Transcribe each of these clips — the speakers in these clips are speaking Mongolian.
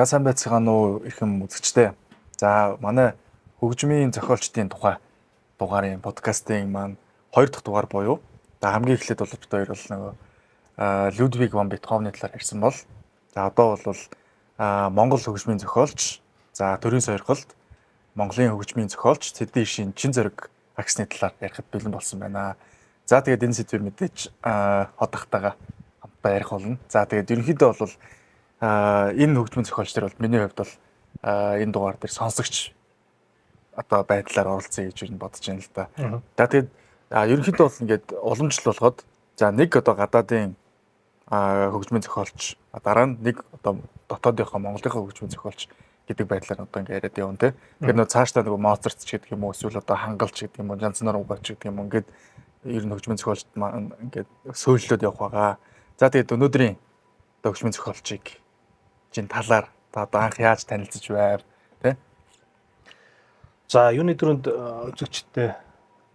За сайн байцгаана уу эрхэм үзэгчдээ. За манай хөгжмийн зохиолчдын тухай дугаарын подкастын маань 2 дахь дугаар буюу хамгийн эхлээд бол бид хоёр бол нөгөө Людвиг ван Бетховны талаар ярьсан бол за одоо бол Монгол хөгжмийн зохиолч за төрийн сойрхолд Монголын хөгжмийн зохиолч Цэдэн Ишийн чин зориг агсны талаар ярихад бэлэн болсон байна. За тэгээд энэ сэдвээр мэдээж одохтойгоо хамтдаа ярих болно. За тэгээд ерөнхийдөө бол энэ хөгжмийн зохиолчдор бол миний хувьд бол энэ дугаар дээр сонсогч одоо байдлаар оролцъё гэж бодож байна л да. За тэгээд ерөнхийдөө бол ингээд уламжлал болгоод за нэг одоо гадаадын хөгжмийн зохиолч дараа нь нэг одоо дотоодынхоо Монголынхаа хөгжмийн зохиолч гэдэг байдлаар одоо ингээд яриад явна те. Тэгэхээр нөө цаашдаа нөгөө Моцарт ч гэдэг юм уу эсвэл одоо Хангалч гэдэг юм уу Жанцнаар угаач гэдэг юм уу ингээд ер нь хөгжмийн зохиолчд маань ингээд сөөллөд явах байгаа. За тэгээд өнөөдрийн хөгжмийн зохиолчийг чин талаар одоо анх яаж танилцж байв тий. За юуны төрөнд үзэгчтэй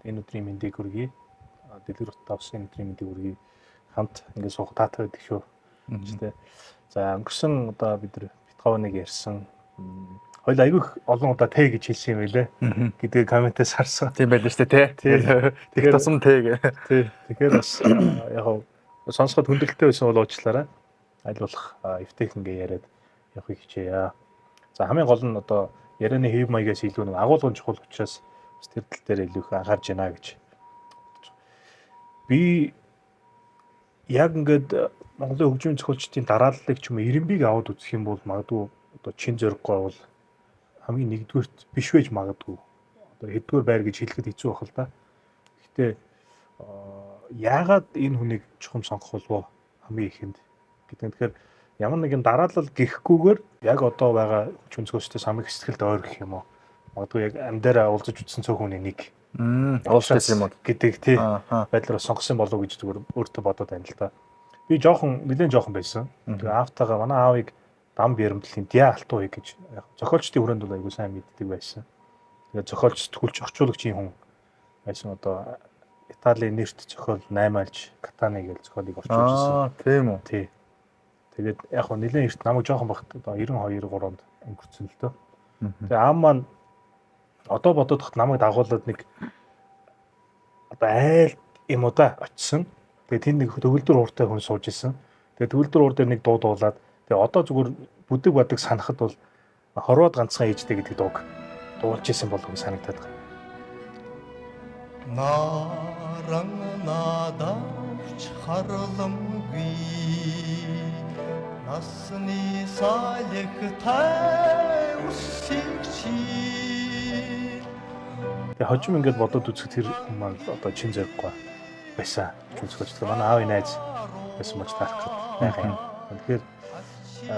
энэ өдрийн мэндийг хүргэе. Дэлгэр утаа усын өдрийн мэндийг хүргэе. Хамт ингэ суух таатай байдаг шүү. Тэ. За өнгөрсөн одоо бид нар Бетховныг ярьсан. Хоёул айгүйх олон удаа тэ гэж хэлсэн юм байлээ. Гэдгийг комментээс харсан. Тийм байлаа шүү дээ тий. Тэр тусам тэ гэ. Тий. Тэгэхээр бас яг сонсоход хүндрэлтэй байсан бол уучлаарай. Аль болох эвтэйх ингээ яриад явахыг хичээе. За хамгийн гол нь одоо ярианы хэв маягаас илүү нэг агуулгын чухал учраас бас тэр тал дээр илүү их анхаарч байна гэж. Би яг ингээд Монголын хөгжмийн зохиолчдын дарааллыг ч юм уу Эренбиг аваад үзэх юм бол магадгүй одоо чин зориггүй бол хамгийн нэгдүгээрт биш байж магадгүй. Одоо хэддүгээр байр гэж хэлэхэд хэцүү байх л да. Гэхдээ яагаад энэ хүнийг чухам сонгох болов хамгийн ихэнд гэдэг нь тэгэхээр ямар нэгэн дараалал гэхгүйгээр яг одоо байгаа хөгжмийн зохиолчдоос хамгийн хэсгэлд ойр гэх юм уу. Магадгүй яг амьдаараа уулзаж үзсэн цөөхөний нэг уулзсан юм уу гэдэг тий байдлаар сонгосон болов гэж зүгээр өөртөө бодоод байна л да. Би нэлээд жоохон байсан. Тэгээ аавтайгаа манай аавыг дам баримтлалын Диа Алтууи гэж зохиолчдын хүрээнд бол айгуу сайн мэддэг байсан. Тэгээ зохиолч төгөлч орчуулагчийн хүн байсан одоо Италийн нэрт зохиол 8 альж Катаны гэж зохиолыг орчуулжсэн. Тийм үү. Тий. Тэгээд яг хөө нэлээд эрт намайг жоохон багт одоо 92 3-нд өнгөрцөн л дөө. Тэгээ аав маань одоо бодоод хат намайг дагуулад нэг одоо айл юм уу да очисон. Тэгээ тэнд нэг төгөлдөр ууртай хүн сууж исэн. Тэгээ төгөлдөр уур дээр нэг дуу дуулаад тэгээ одоо зүгээр бүдэг бадаг санахад бол хорвоод ганцхан ээжтэй гэдэг дууг дуулж исэн болов уу санагдаад байна. Наран надавч харламгүй насны салхитай үсэгчи. Тэгээ хожим ингээд бодоод үзэх тэр хүн маань одоо чин зориггүй байсан. Чүнсгэж тэгээ манай аавын найз байсан мож таарах гэдэг юм. Тэгэхээр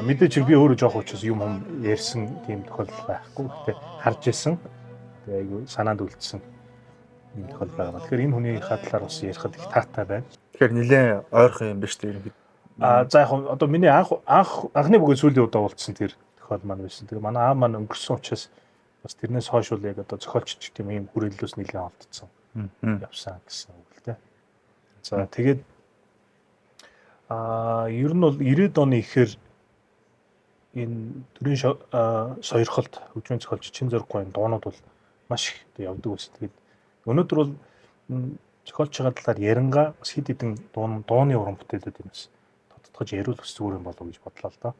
мэдээч би өөрөө жоох учраас юм ярьсан тийм тохиолдол байхгүй. Гэхдээ харж исэн. Тэгээ айгу санаанд үлдсэн юм тохиолдол байгаа. Тэгэхээр энэ хүний хадлаар бас ярихад их таатай байна. Тэгэхээр нэлээд ойрхон юм биш үү? За яг одоо миний анхны бүгэ сүүлийн удаа уулзсан тэр тохиол маань байсан. Тэгээ манай аав маань өнгөрсөн учраас бас тэрнээс хойш бол яг одоо зохиолч тийм ийм хүрээллөөс нэлээд олдсон. Явсан гэсэн үг л дээ. За тэгээд ер нь бол 90-ад оны ихээр энэ төрийн сойрхолд хөгжмийн зохиолч чин зориггүй дуунууд бол маш их явдаг байсан. Тэгээд өнөөдөр бол зохиолч байгаа талаар ярингаа бас хэд хэдэн дууны уран бүтээлүүд юм бас тодтогч яриул өс зүгээр юм болов уу гэж бодлоо л доо.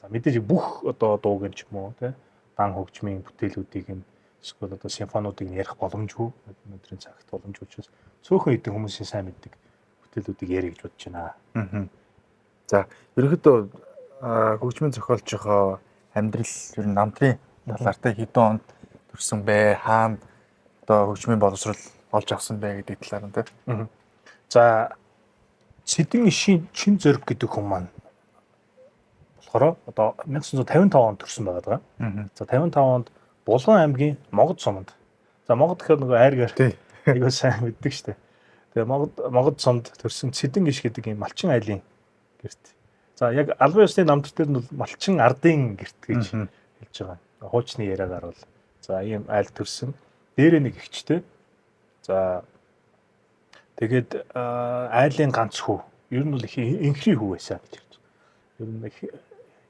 За мэдээж бүх одоо дууг нь ч юм уу тий дан хөгжмийн бүтээлүүдийг нь эсвэл одоо симфонуудыг нь ярих боломжгүй өнөөдрийн цагт боломжгүй учраас цөөхөн хэдэн хүмүүсийн сайн мэддэг бүтээлүүдийг ярих гэж бодож байна. За ерөнхийдөө хөгжмийн зохиолчийнхоо амьдрал ер нь намтрын талаар те хэдэн онд төрсэн бэ? Хаана одоо хөгжмийн боловсрол олж авсан бэ гэдэг талаар нь те. За Цэдэн Ишийн чин зориг гэдэг хүн маань болохоор одоо 1955 онд төрсэн байгаа. За 55 онд Булган аймгийн Могод суманд. За Могод гэхээр нөгөө айргаар айгуу сайн мэддэг штэ. Тэгээ Могод сумд төрсэн Цэдэн Иш гэдэг ийм малчин айлын гэрт. За яг албан ёсны намтар дээр нь бол малчин ардын гэрт гэж хэлж байгаа. Хуучны яриагаар бол за ийм айл төрсэн. Дээрээ нэг эгчтэй. За тэгээд айлын ганц хүү. Ер нь бол их инхри хүү байсан гэж хэлж байна. Ер нь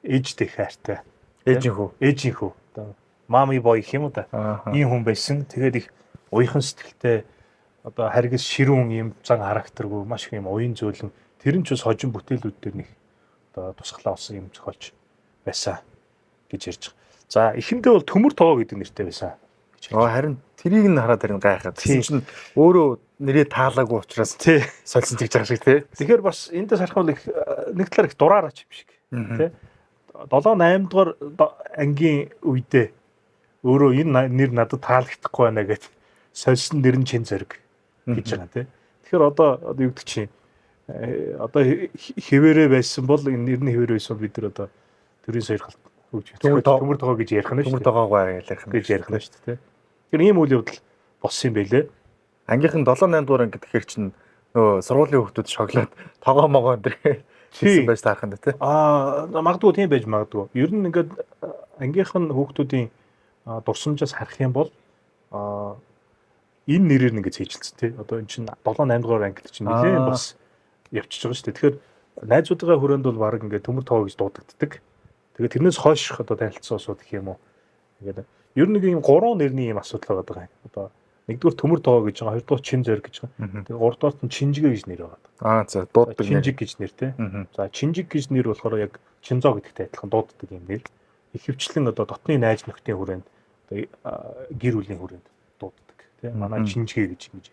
ээжтэй хайртай Ээжийнхүү. Одоо мами бой гэх юм уу та. Ийм хүн байсан. Тэгээд их уяхан сэтгэлтэй одоо харгас ширүүн ийм зан характергүй маш их ийм уян зөөлөн тэр нь ч бас хожим бүтээлүүд дээр нэг одоо тусгалаа болсон юм зохиолч байсан гэж ярьж байгаа. За эхэндээ бол төмөр тоогоо гэдэг нэртэй байсан гэж ярьж байгаа. Харин тэрийг нь хараад харин гайхаад. Тэгсэн чинь өөрөө нэрээ таалаагүй учраас сольсон гэж байгаа шиг тий. Тэгэхээр бас эндээс харах бол нэг талаар их дураараач юм шиг тий. 7 8 дугаар ангийн үедээ өөрөө энэ нэр надад таалагдахгүй байна гэж сольсон нэр нь чин зэрэг гэж байгаа тий. Тэгэхээр одоо юу гэдэг чинь одоо хэвээрээ байсан бол энэ нэр нь хэвээрээ байсан бид нар одоо төрийн сойрхолт төмөр тоогоо гэж ярих нь шүү. Төмөр тоогоо гэж ярих нь шүү дээ. Тэгэхээр ийм үйл явдал болсон юм байлээ. Ангийнхан 7 8 дугаар анги тэгэхээр чинь нөгөө сургуулийн хүүхдүүд шоглоод тоогоо могоо энэ хийсэн байж таарах нь тий. Магадгүй тийм байж магадгүй. Ер нь ингээд ангийнхан хүүхдүүдийн дурсамжаас харах юм бол энэ нэрээр ингээд цээжилсэн тий. Одоо эн чинь 7 8 дугаар анги чинь нэлээд бас явчихж байгаа шүү дээ. Тэгэхээр найзуудынхаа хүрээнд бол баг ингээд төмөр тоогоо гэж дуудагддаг. Тэгээд тэрнээс хойш одоо танилцсан усуд гэх юм уу. Ингээд ер нь ийм 3 нэрний ийм асуудал байгаа юм. Одоо нэгдүгээр төмөр тоогоо гэж байгаа, хоёрдугаар чин зориг гэж байгаа. Тэгээд гуравдугаар нь чинжигэ гэж нэр байгаа. За дууддаг нэр. Чинжиг гэж нэр тий. За чинжиг гэж нэр болохоор яг чинзоо гэдэгтэй адилхан дууддаг юм нэр. Ихэвчлэн одоо дотны найз нөхдийн хүрээнд одоо гэр бүлийн хүрээнд дууддаг тий. Манай чинжигэ гэж ингэж.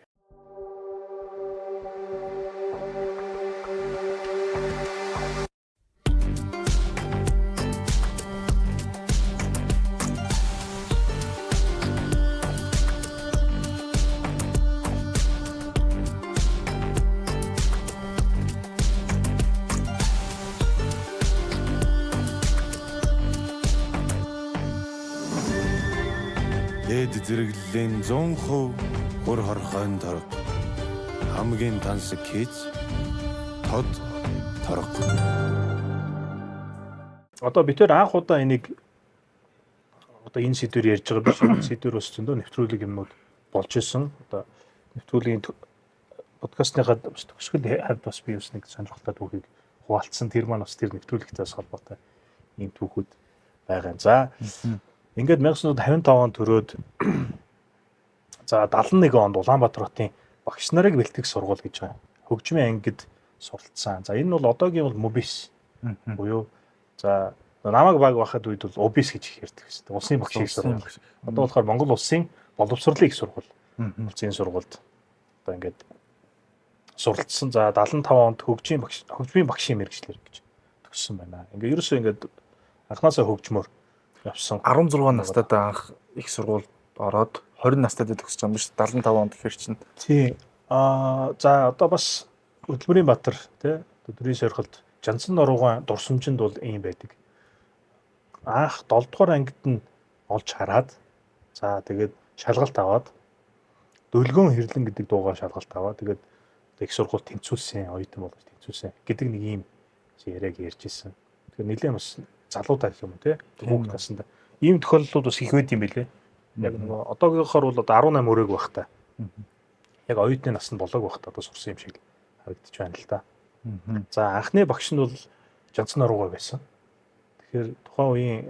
Дээд зэрэглэлийн 100% бүр хорхойн торг хамгийн тансаг хийж тод торг. Одоо бид тээр анх удаа энийг одоо энэ сэдвээр ярьж байгаа биш. Энэ сэдвэр бас зөндөө нэвтрүүлэг юмнууд болж исэн. Одоо нэвтрүүлгийн подкастныхаа бас төгсгөл хавьд бас би бас нэг сонирхолтой түүхийг хуваалцсан. Тэр маань бас тэр нэвтрүүлэгтээс холбоотой ийм түүхүүд байгаа. За ингээд 1955 онд төрөөд за 71 онд Улаанбаатар хотын багш нарыг бэлтгэх сургууль гэж байгаа. Хөгжмийн ангид суралцсан. За энэ бол одоогийн бол МОБИС буюу за намайг баг байхад үед бол ОБИС гэж ярьдаг гэсэн. Улсын багшийн сургууль. Одоо болохоор Монгол улсын боловсролын их сургууль. Улсын сургуульд одоо ингээд суралцсан. За 75 онд хөгжмийн багшийн мэргэжлэр гэж төгссөн байна. Ингээд ерөөсөө ингээд анхнаасаа хөгжмөр явсан. 16 настайдаа анх их сургуульд ороод 20 настайдаа төгсөж байгаа юм биш 75 онд гэхэр чинь. Тий. За одоо бас Хөдөлмөрийн Баатар тий төрийн сойрхолд Жансан нуруугаан дурсамжинд бол ийм байдаг. Анх 7 дугаар ангид нь олж хараад за тэгээд шалгалт аваад дөлгөөн хэрлэн гэдэг дуугаар шалгалт аваад тэгээд их сургууль тэнцвүүлсэн, оюутан болгож тэнцвүүлсэн гэдэг нэг ийм яриаг ярьж ирсэн. Тэгэхээр нэлээд бас залуудаа гэх юм тий хүүхд наснд ийм тохиолдлууд бас их байд юм билээ. Яг нөгөө одоогийнхоор бол одоо 18 өрөөг байх та. Яг оюутны наснд болоог байх та одоо сурсан юм шиг харагдаж байна л да. За анхны багш нь бол Жансан нуруугаа байсан. Тэгэхээр тухайн үеийн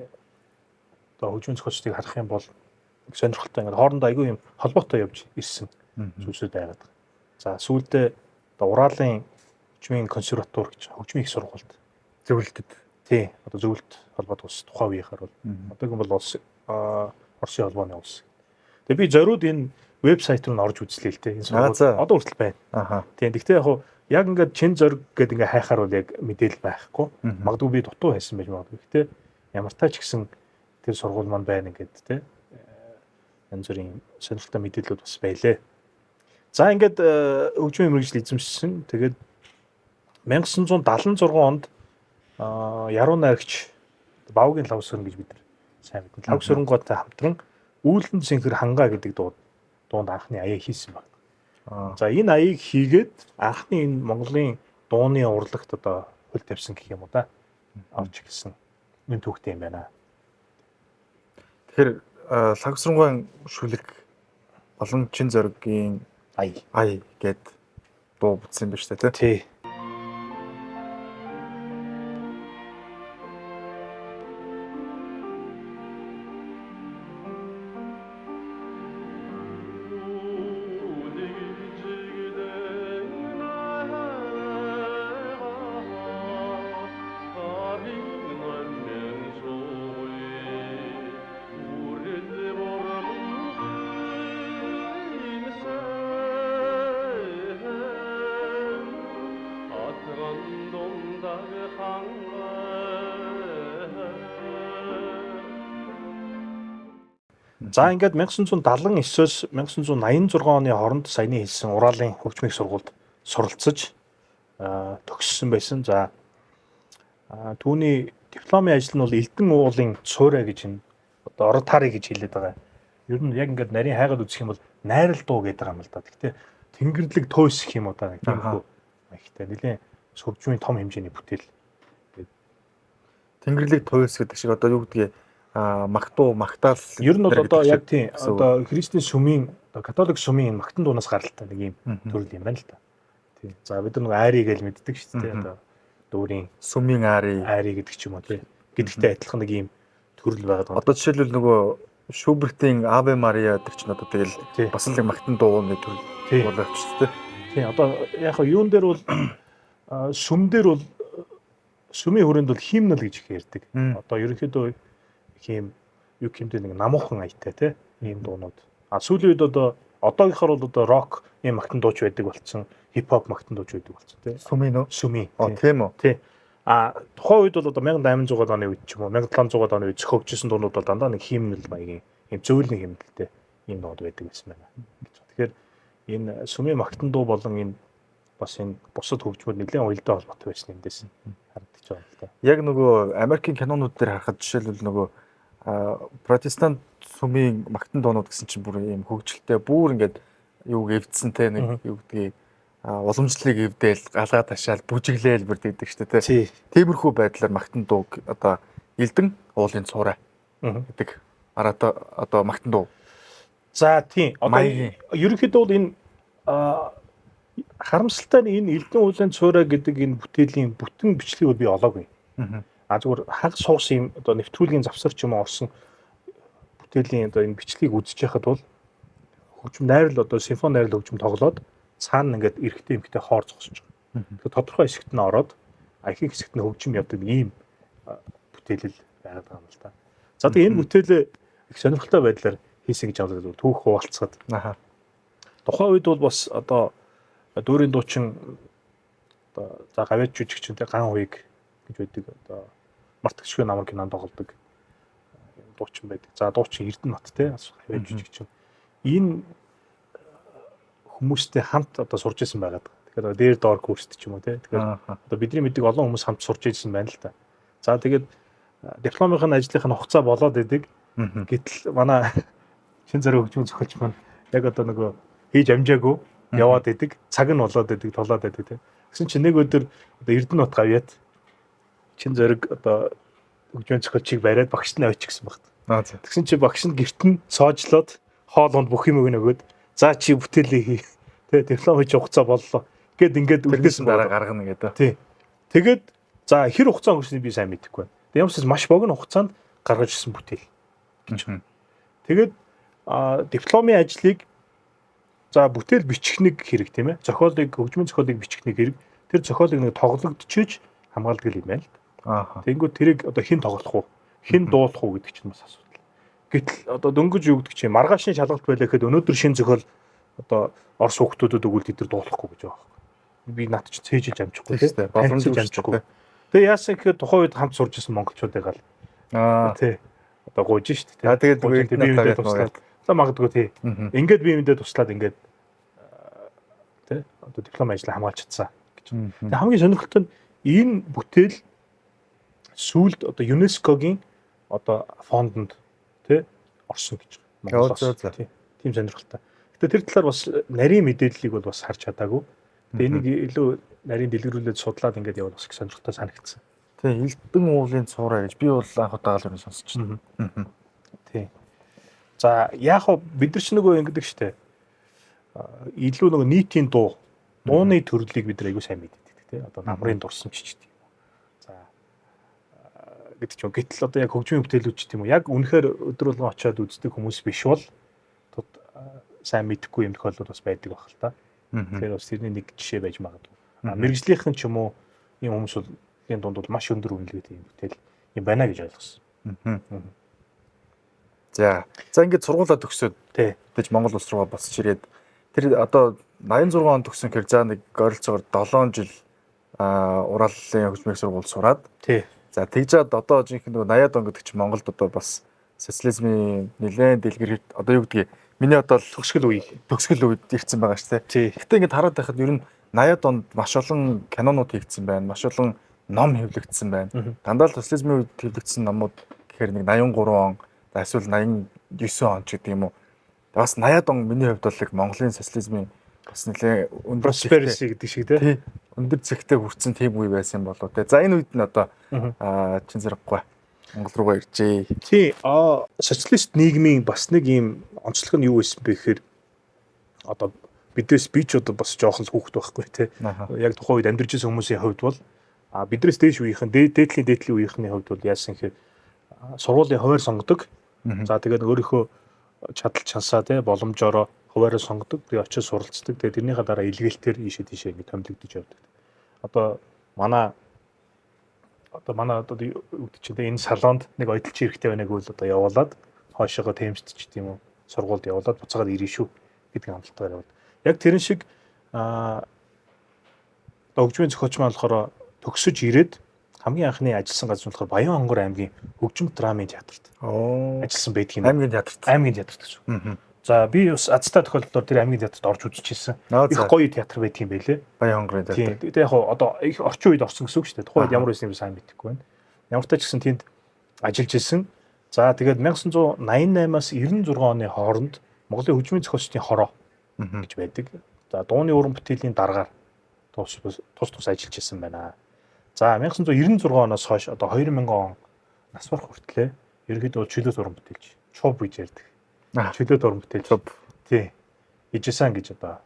одоо хөгжмийн зохиолчдыг харах юм бол сонирхолтой ингээд хоорондоо айгүй юм холбоотой явж ирсэн зүйлсүүд байгаад. За сүүлдээ одоо Уралын хөгжмийн консерватур гэж хөгжмийн их сургуульд зөвлөлдөд. Тий, одоо зөвлөлт холбоод ус тухайн үеийнхаар бол одоогийн бол Оросын холбооны улс. Тэгээ би зориуд энэ вебсайт руу н орж үзлээ л дээ. Энэ сургууль одоо хүртэл байна. Тийм. Гэхдээ яг ингээд чин зориг гэдэг ингээд хайхаар бол яг мэдээлэл байхгүй. Магадгүй би дутуу хайсан байж магадгүй. Гэхдээ ямар тач гэсэн тэр сургууль маань байна ингээд тий. Янз бүрийн сонирхолтой мэдээлэлүүд бас байлээ. За ингээд хөгжмийн мэргэжил эзэмшсэн. Тэгээд 1976 онд яруу найрагч Бавгийн лавсгэрн гэж бид нар сайн мэднэ. Лавсгэрнгоотой хамтран Үүлэн Цэнхэр хангаа гэдэг дуунд анхны аяыг хийсэн байна. За энэ аяыг хийгээд анхны энэ Монголын дууны урлагт одоо хөл тавьсан гэх юм уу да. Авч гисэн энэ түүхтэй юм байна. Тэгэхээр Лавсгэрнгийн шүлэг болон чин зоригийн ай гэд дуу бүтсэн юм ба шүү дээ тий. За ингээд 1979-өөс 1986 оны хооронд саяны хэлсэн Уралын хөгжмийн сургуульд суралцж төгссөн байсан. За түүний дипломын ажил нь бол Элдэн уулын цуурай гэж энэ одоо оротари гэж хэлээд байгаа. Ер нь яг ингээд нарийн хайгаад үзэх юм бол найрал дуу гэдэг юм л да. Гэхдээ Тэнгэрлэг тойс гэх юм уу да. Тиймэрхүү ихтэй нэлээд хөгжмийн том хэмжээний бүтээл. Тэнгэрлэг туйлс гэдэг шиг одоо юу гэдгийг магтуу магтаал ер нь бол одоо яг тийм одоо христийн сүмийн католик сүмийн магтан дуунаас гаралтай нэг юм төрөл юм байна л да. Тийм. За бид нар нэг айри гэж мэддэг шүү дээ. Одоо дүүрийн сүмийн айри гэдэг ч юм уу тийм. Гэдэгтэй адилхан нэг юм төрөл байгаа. Одоо жишээлбэл нөгөө Шубертийн Аве Мария гэдэг чинь одоо тэгэл бас л магтан дууны төрөл боловч тийм. Тийм. Одоо яг юун дээр бол сүм дээр бол сүмийн хүрээнд бол химнэл гэж их ярьдаг. Одоо ерөнхийдөө ийм юу гэмтэй нэг намуухан аятай тийм ийм дуунууд. Сүүлийн үед одоогийнхоор бол одоо рок ийм магтан дууч байдаг болцсон, хипхоп магтан дууч байдаг болцсон тийм. Сүмийн үү? Сүмийн. Тийм үү? Тийм. Тухайн үед бол одоо 1800 оны үед ч юм уу 1700 оны үед зохиогдсон дуунууд бол дандаа нэг химнэл маягийн ийм зөвлөлийн химнэлтэй ийм дууд байдаг байсан байна. Тэгэхээр энэ сүмийн магтан дуу болон энэ бас энэ бусад хөгжмөд нэлээд уялдаа холбоотой байсан юм дэсэн харагдаж байгаа л да. Яг нөгөө Америкийн кинонууд дээр харахад жишээлбэл нөгөө протестант сүмийн магтан дуунууд гэсэн чинь бүр ийм хөгжилтэй бүр ингээд юу эвдсэн те нэг юу гэдгийг уламжлалыг эвдээл галгаа ташаал бүжиглээл бүрдэгдэг шүү дээ те. Тиймэрхүү байдлаар магтан дууг одоо Элдэн уулын цуурай гэдэг одоо магтан дуу. За тийм. Одоо ерөнхийдөө бол энэ харамсалтай нь энэ Элдэн уулын цуурай гэдэг энэ бүтээлийн бүтэн бичлэгийг би олоогүй. Зүгээр хаг суус юм одоо нэвтрүүлгийн завсар ч юм уу орсон бүтээлийн одоо энэ бичлэгийг үзэж яхад бол хөгжим найрал одоо симфони найрал хөгжим тоглоод цаана ингээд эрэгтэй эмэгтэй хоор зогсож байгаа. Тэгэхээр тодорхой хэсэгт нь ороод ихэнх хэсэгт нь хөгжим явдаг ийм бүтээлэл байгаад байгаа юм л да. За тэгээ энэ бүтээлээ их сонирхолтой байдлаар хийсэн гэж боддог. Түүх хуваалцаад. Тухайн үед бол бас одоо дүүрийн дуучин одоо за гавьяач жүжигчтэй ган хуйг гэж байдаг одоо мартагчгүй намар кинонд тоглодог дуучин байдаг. За дуучин Эрдэнэбат те гавьяач жүжигч. Энэ хүмүүстэй хамт одоо сурж исэн байгаад. Тэгэхээр дээр доор курст ч юм уу те. Тэгэхээр одоо бидний мэддэг олон хүмүүс хамт сурж исэн байна л да. За тэгээд дипломын ажлынх нь хугацаа болоод идэг. Гэтэл манай шин зэрэг хөгжмийн зохиолч маань яг одоо нөгөө хийж амжаагүй яваад идэг. Цаг нь болоод идэг, толоод идэг те. Гэсэн чинь нэг өдөр одоо Эрдэнэбат гавьяат шин зэрэг одоо хөгжмийн зохиолчийг бариад багш нь авчих гэсэн багт. Тэгсэн чинь багш нь гэрт нь соожлоод хоолонд бүх юм өгнөгөөд за чи бүтээлээ хий. Тэ диплом хийж хугацаа боллоо. Ингээд үлдээсэн дараа гаргана гэдэг. Тий. Тэгээд за хэр хугацаа өнгөрснийг би сайн мэдэхгүй байна. Ямсаас маш богино хугацаанд гаргаж ирсэн бүтээл гэж. Тэгээд дипломын ажлыг за бүтээл бичих нэг хэрэг тийм ээ. Зохиолыг хөгжмийн зохиолыг бичих нэг хэрэг. Тэр зохиолыг нэг тоглогдчихж хамгаалдаг юм байна л. Тэнгүүд тэрийг одоо хэн тоглох уу? Хэн дуулах уу гэдэг чинь бас асуудал. Гэтэл одоо дөнгөж юу гэдэг чинь маргаашийн шалгалт байлаа гэхэд өнөөдөр шинэ зохиол одоо Орос хүүхдүүдэд өгвөл тэд нар дуулахгүй гэж байгаа юм. Би над чинь цээжилж амжихгүй тийм боломжтой амжихгүй. Тэгээ яасан гэхээр тухайн үед хамт сурж исэн монголчуудыг гал тий одоо гуйж шít тий. Тэгээд биемдээ туслаад за магадгүй тий. Ингээд биемдээ туслаад ингээд тий одоо диплом ажлаа хамгаалж чадсан гэж. Тэгээ хамгийн сонирхолтой нь энэ бүтээл сүүлд одоо ЮНЕСКОгийн одоо фондонд тий орсон гэж. Монголоос тий. Тийм сонирхолтой. Тэр талаар бас нарийн мэдээллийг бол бас харж чадаагүй. Тэгээ энийг илүү нарийн дэлгэрүүлээд судлаад ингээд явал бас их сонирхолтой санагдсан. Тэгээ Элдэн уулын цуурай гэж би бол анх удаага л сонсч байна. Тий. За яг бид нар ч нөгөө ингэдэг штэ. Илүү нөгөө нийтийн дууны төрлийг бид нар аягүй сайн мэддэг тий. Одоо намрын дурсамж ч гэдэг юм. За гэдэг ч юм. Гэтэл одоо яг хөгжмийн бүтээлүүд ч тийм үү. Яг үнэхээр өдөр болгон очиод үздэг хүмүүс биш бол сайн мэдэхгүй юм тохиолдол бас байдаг байх л та. Тэгэхээр бас тэрний нэг жишээ байж магадгүй. Мэргэжлийнхэн ч юм уу ийм хүмүүс бол энэ дунд бол маш өндөр үнэлгээтэй юм бүтээл юм байна гэж ойлгосон. За ингээд сургуулаа төгсөөд тэгж Монгол улс руугаа босч ирээд тэр одоо 86 он төгсөн гэхээр за нэг ойролцоогоор 7 жил Уралын хөгжмийн сургууль сураад за тэгжээд одоо жинхэнэ 80-аад он гэдэг чинь Монголд одоо бас социализмын нэлээд дэлгэр одоо юу гэдгийг миний одоо л төгсгөл үе. төгсгөл үед ирсэн байгаа шүү дээ. Тий. Гэхдээ ингээд хараад байхад ер нь 80-ад онд маш олон кинонууд хийгдсэн байна. Маш олон ном хэвлэгдсэн байна. Дандаа л социализмын үед хэвлэгдсэн номууд гэхээр нэг 83 он, эсвэл 89 он ч гэдэг юм уу. Бас 80-ад он миний хувьд бол Монголын социализмын бас нэлээ өндөр Prosperity гэдэг шиг тий. өндөр зэгтээ хүрсэн тийм үе байсан болоо те. За энэ үед нь одоо чин зэрэггүй Монгол руугаа иржээ. Тий. Социалист нийгмийн бас нэг ийм онцлог нь юу байсан бэ гэхээр одоо бидээс би ч одоо бас жоохон хүүхэд байхгүй тий. Яг тухайн үед амьдарч байсан хүмүүсийн хувьд бол бидрээс дээш үеийнхэн дээдлийн үеийнхний хувьд бол яасан гэхээр сургуулийн хуваар сонгодог. За тэгээд өөрийнхөө чадал чансаа тий боломжоор хуваараа сонгодог. Тэгээд очиж суралцдаг. Тэгээд тэрнийхээ дараа илгээлтээр ийшээ тийшээ ингэ томилогдож явдаг. Одоо манай одоо үүдч энэ салонд нэг ойдолчин хэрэгтэй байна гэвэл одоо явуулаад хоошоогоо тэмцэж тийм үү сургуульд явуулаад буцаагаад ирнэ шүү гэдэг хандлагатаар яваад. Яг тэрэн шиг хөгжмийн зохиолч маань болохоор төгсөж ирээд хамгийн анхны ажилласан газар нь болохоор Баян-Хонгор аймгийн хөгжим драмын театрт ажилласан байдаг юм. Аймгийн театрт гэсэн. За би бас азтай тохиолдолд тэр аймгийн театрт орж үзчихсэн. Их гоё театр байдаг юм байлээ. Баян-Хонгорын театр. Тэгээд яг одоо их орчин үед орсон гэсэн үг шүү дээ. Тухайн үед ямар байсан юм сайн мэдэхгүй байна. Ямар ч тач гэсэн тэнд ажиллаж исэн. За тэгээд 1988-аас 96 оны хооронд Монголын хөгжмийн зохиолчдын хороо гэж байдаг. За дууны уран бүтээлийн дараагаар тус ажиллаж исэн байна. За 1996 оноос хойш одоо 2000 он нас барах хүртлээр ерөнхийдөө чөлөөт уран бүтээлч чуб гэж ярьдаг. Чөлөөт уран бүтээлч. Тий. Ижсэн гэж одоо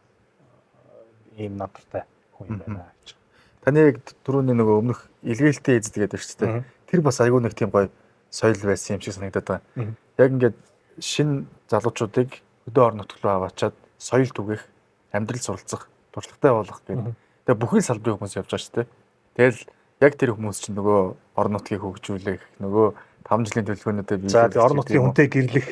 ийм надартай хүн юм байна гэж. Таны яг түрүүний нөгөө өмнөх илгээлтээ эздэг гэдэг шүү дээ. Тэр бас айгүй нэг тийм гоё соёл байсан юм шиг санагдаад байна. Яг ингээд шинэ залуучуудыг өдөө орон нутг руу аваачаад соёл түгэх, амьдрал суралцах, туршлагатай болгох гэдэг. Тэгээ бүхий салбарын хүмүүс явж байгаа шүү дээ. Тэгэл яг тэр хүмүүс чинь нөгөө орон нутгийг хөгжүүлэх, нөгөө 5 жилийн төлөвлөгөөнүүдэд бий. За тэгээ орон нутгийн хүнтэй гэрлэх.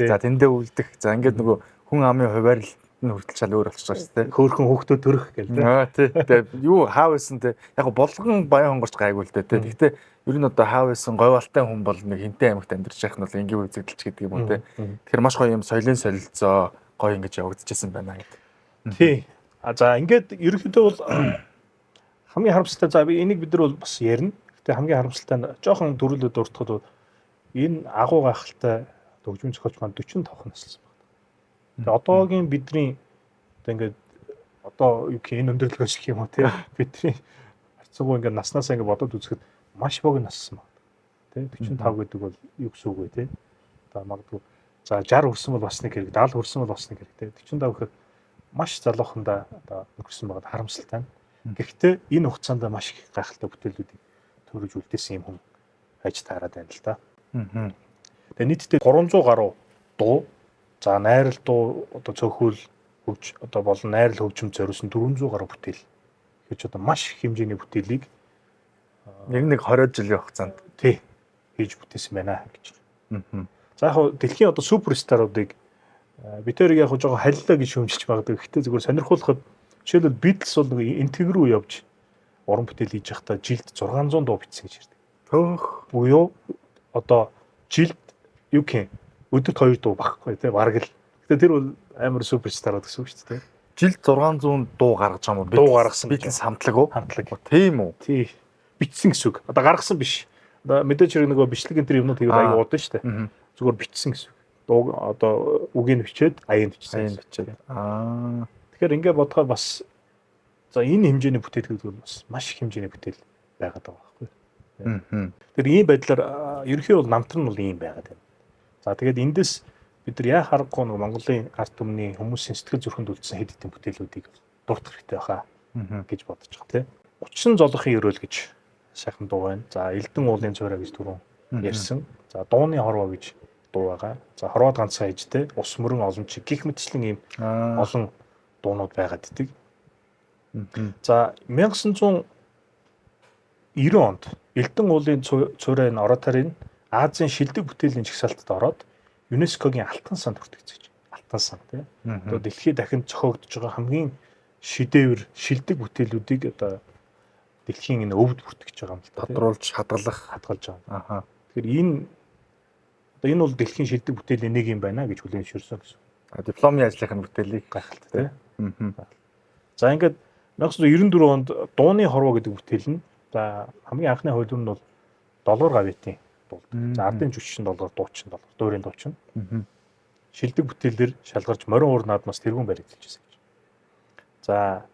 За тэндээ үлдэх. За ингээд нөгөө хүн амын хуваарлт нь хүртэл чал өөр болчихж байгаа шүү дээ. Хөөхөн хүүхдүүд төрөх гэл тий. Тэгээ юу хаав байсан те. Яг болгон Баян-Хонгорч гайгүй л дээ те. Гэхдээ ер нь одоо хаав байсан говьалтай хүн бол нэг хинтээ аймагт амьдарч байх нь бол энгийн үзэгдэлч гэдэг юм уу те. Тэгэхээр маш гоё юм соёлын солилцоо гоё ингэж явагдчихсан байна гэдэг. Тий. За ингээд ерөнхийдөө бол хамгийн харамсалтай за энийг бид нар бол бас ярина. Гэтэ хамгийн харамсалтай нь жоохон төрүүлээд дуртахад энэ агуу гайхалтай хөгжмийн зохиолч маань 45 наслсан байна. Тэгээ одоогийн бидний одоо ингээд одоо юу гэх энэ өндөрлөгөөс гэх юм уу те бидний харьцангуй ингээд наснасаа ингээд бодоод үзэхэд маш богино нассан байна. Тэ 45 гэдэг бол юу гэсэн үг вэ те? Одоо магадгүй за 60 хүрсэн бол бас нэг хэрэг, 70 хүрсэн бол бас нэг хэрэг те. 45 гэхэд маш залуухандаа одоо өнгөрсөн байгаад харамсалтай. Гэхдээ энэ хугацаанд маш их гайхалтай бүтээлүүдийг төрөж үлдээсэн юм хүн хайж таарад байна л да. Тэгээ нийтдээ 300 гаруй дуу, за найрал дуу, одоо цөөхөл хөгж одоо болон найрал хөгжим зориулсан 400 гаруй бүтээл гэж одоо маш их хэмжээний бүтээлийг нэг 20 жилийн хугацаанд тий хийж бүтээсэн байна гэж. За яг дэлхийн одоо суперстаруудыг битэрийг яг жоохон халилаа гэж шүүмжилж магадгүй. Гэхдээ зүгээр сонирхуулахад жишээлбэл Beatles бол нэг интегр рүү явж уран бүтээл хийж байхдаа жилд 600 дуу бичсэн гэж ярьдаг. Төөх буюу одоо жилд юу гэх өдөрт 2 дуу багхгүй тий бараг л. Гэтэ тэр бол амар суперстарууд гэсэн үг шүү дээ. Жилд 600 дуу гаргаж байгаа юм уу? Дуу гаргасан. Beatles хамтлаг уу? Хамтлаг. Тийм үү? Тий. Бичсэн гэсэн үг. Одоо гаргасан биш. Одоо мэдээж хэрэг нөгөө бичлэг энэ төр юмнууд хийгээд аяг уудсан шүү дээ. Зүгээр бичсэн гэсэн үг. Дуу одоо үгийг бичээд аянд бичсэн. Тэгэхээр ингээд бодохоор бас за энэ хэмжээний бүтээл гэдэг нь бас маш их хэмжээний бүтээл байгаад байгаа байхгүй. Тэгэхээр ийм байдлаар ерөнхий бол намтар нь бол ийм байгаад байна. За тэгээд эндээс бид нар яа харахгүй нэг Монголын ард түмний хүмүүсийн сэтгэл зүрхэнд үлдсэн хэд хэдэн бүтээлүүдийг дурдах хэрэгтэй байхаа гэж бодож байгаа тийм. 30 золохын өрөөл гэж сайхан дуу байна. За Элдэн уулын цорой гэж түрүүн ярьсан. За дууны хорвоо гэж дуу байгаа. За хорвоод ганцхан ээжтэй ус мөрөн олон чиг гих мэтчлэн ийм олон дуунууд байгаад идэг. За 1990 онд Элдэн уулын цорой ораторын Азийн шилдэг бүтээлийн жагсаалтад ороод ЮНЕСКОгийн алтан санд хүртэгцэж. Алтан сан тийм. Одоо дэлхийд дахин зохиогдож байгаа хамгийн шидээвэр шилдэг бүтээлүүдийг одоо дэлхийн энэ өвд бүртгэж байгаа юм л та. Тодруулж хадгалж байгаа. Тэгэхээр энэ Одоо энэ бол дэлхийн шилдэг бүтээлийн нэг юм байна гэж хүлээн зөвшөөрсөн гэсэн. Дипломын ажлынхын бүтээлийг Гайхалтай тийм. Аа. За ингээд 1994 онд Дууны хорвоо гэдэг бүтээл нь за хамгийн анхны хууль нь бол доллар гавитын дуулд. За ардын жүжигчин доллар, дуучин доллар, дуурийн дуучин. Шилдэг бүтээлээр шалгарч морин уур наадмаас тэргүүн баригдчихсан гэж. За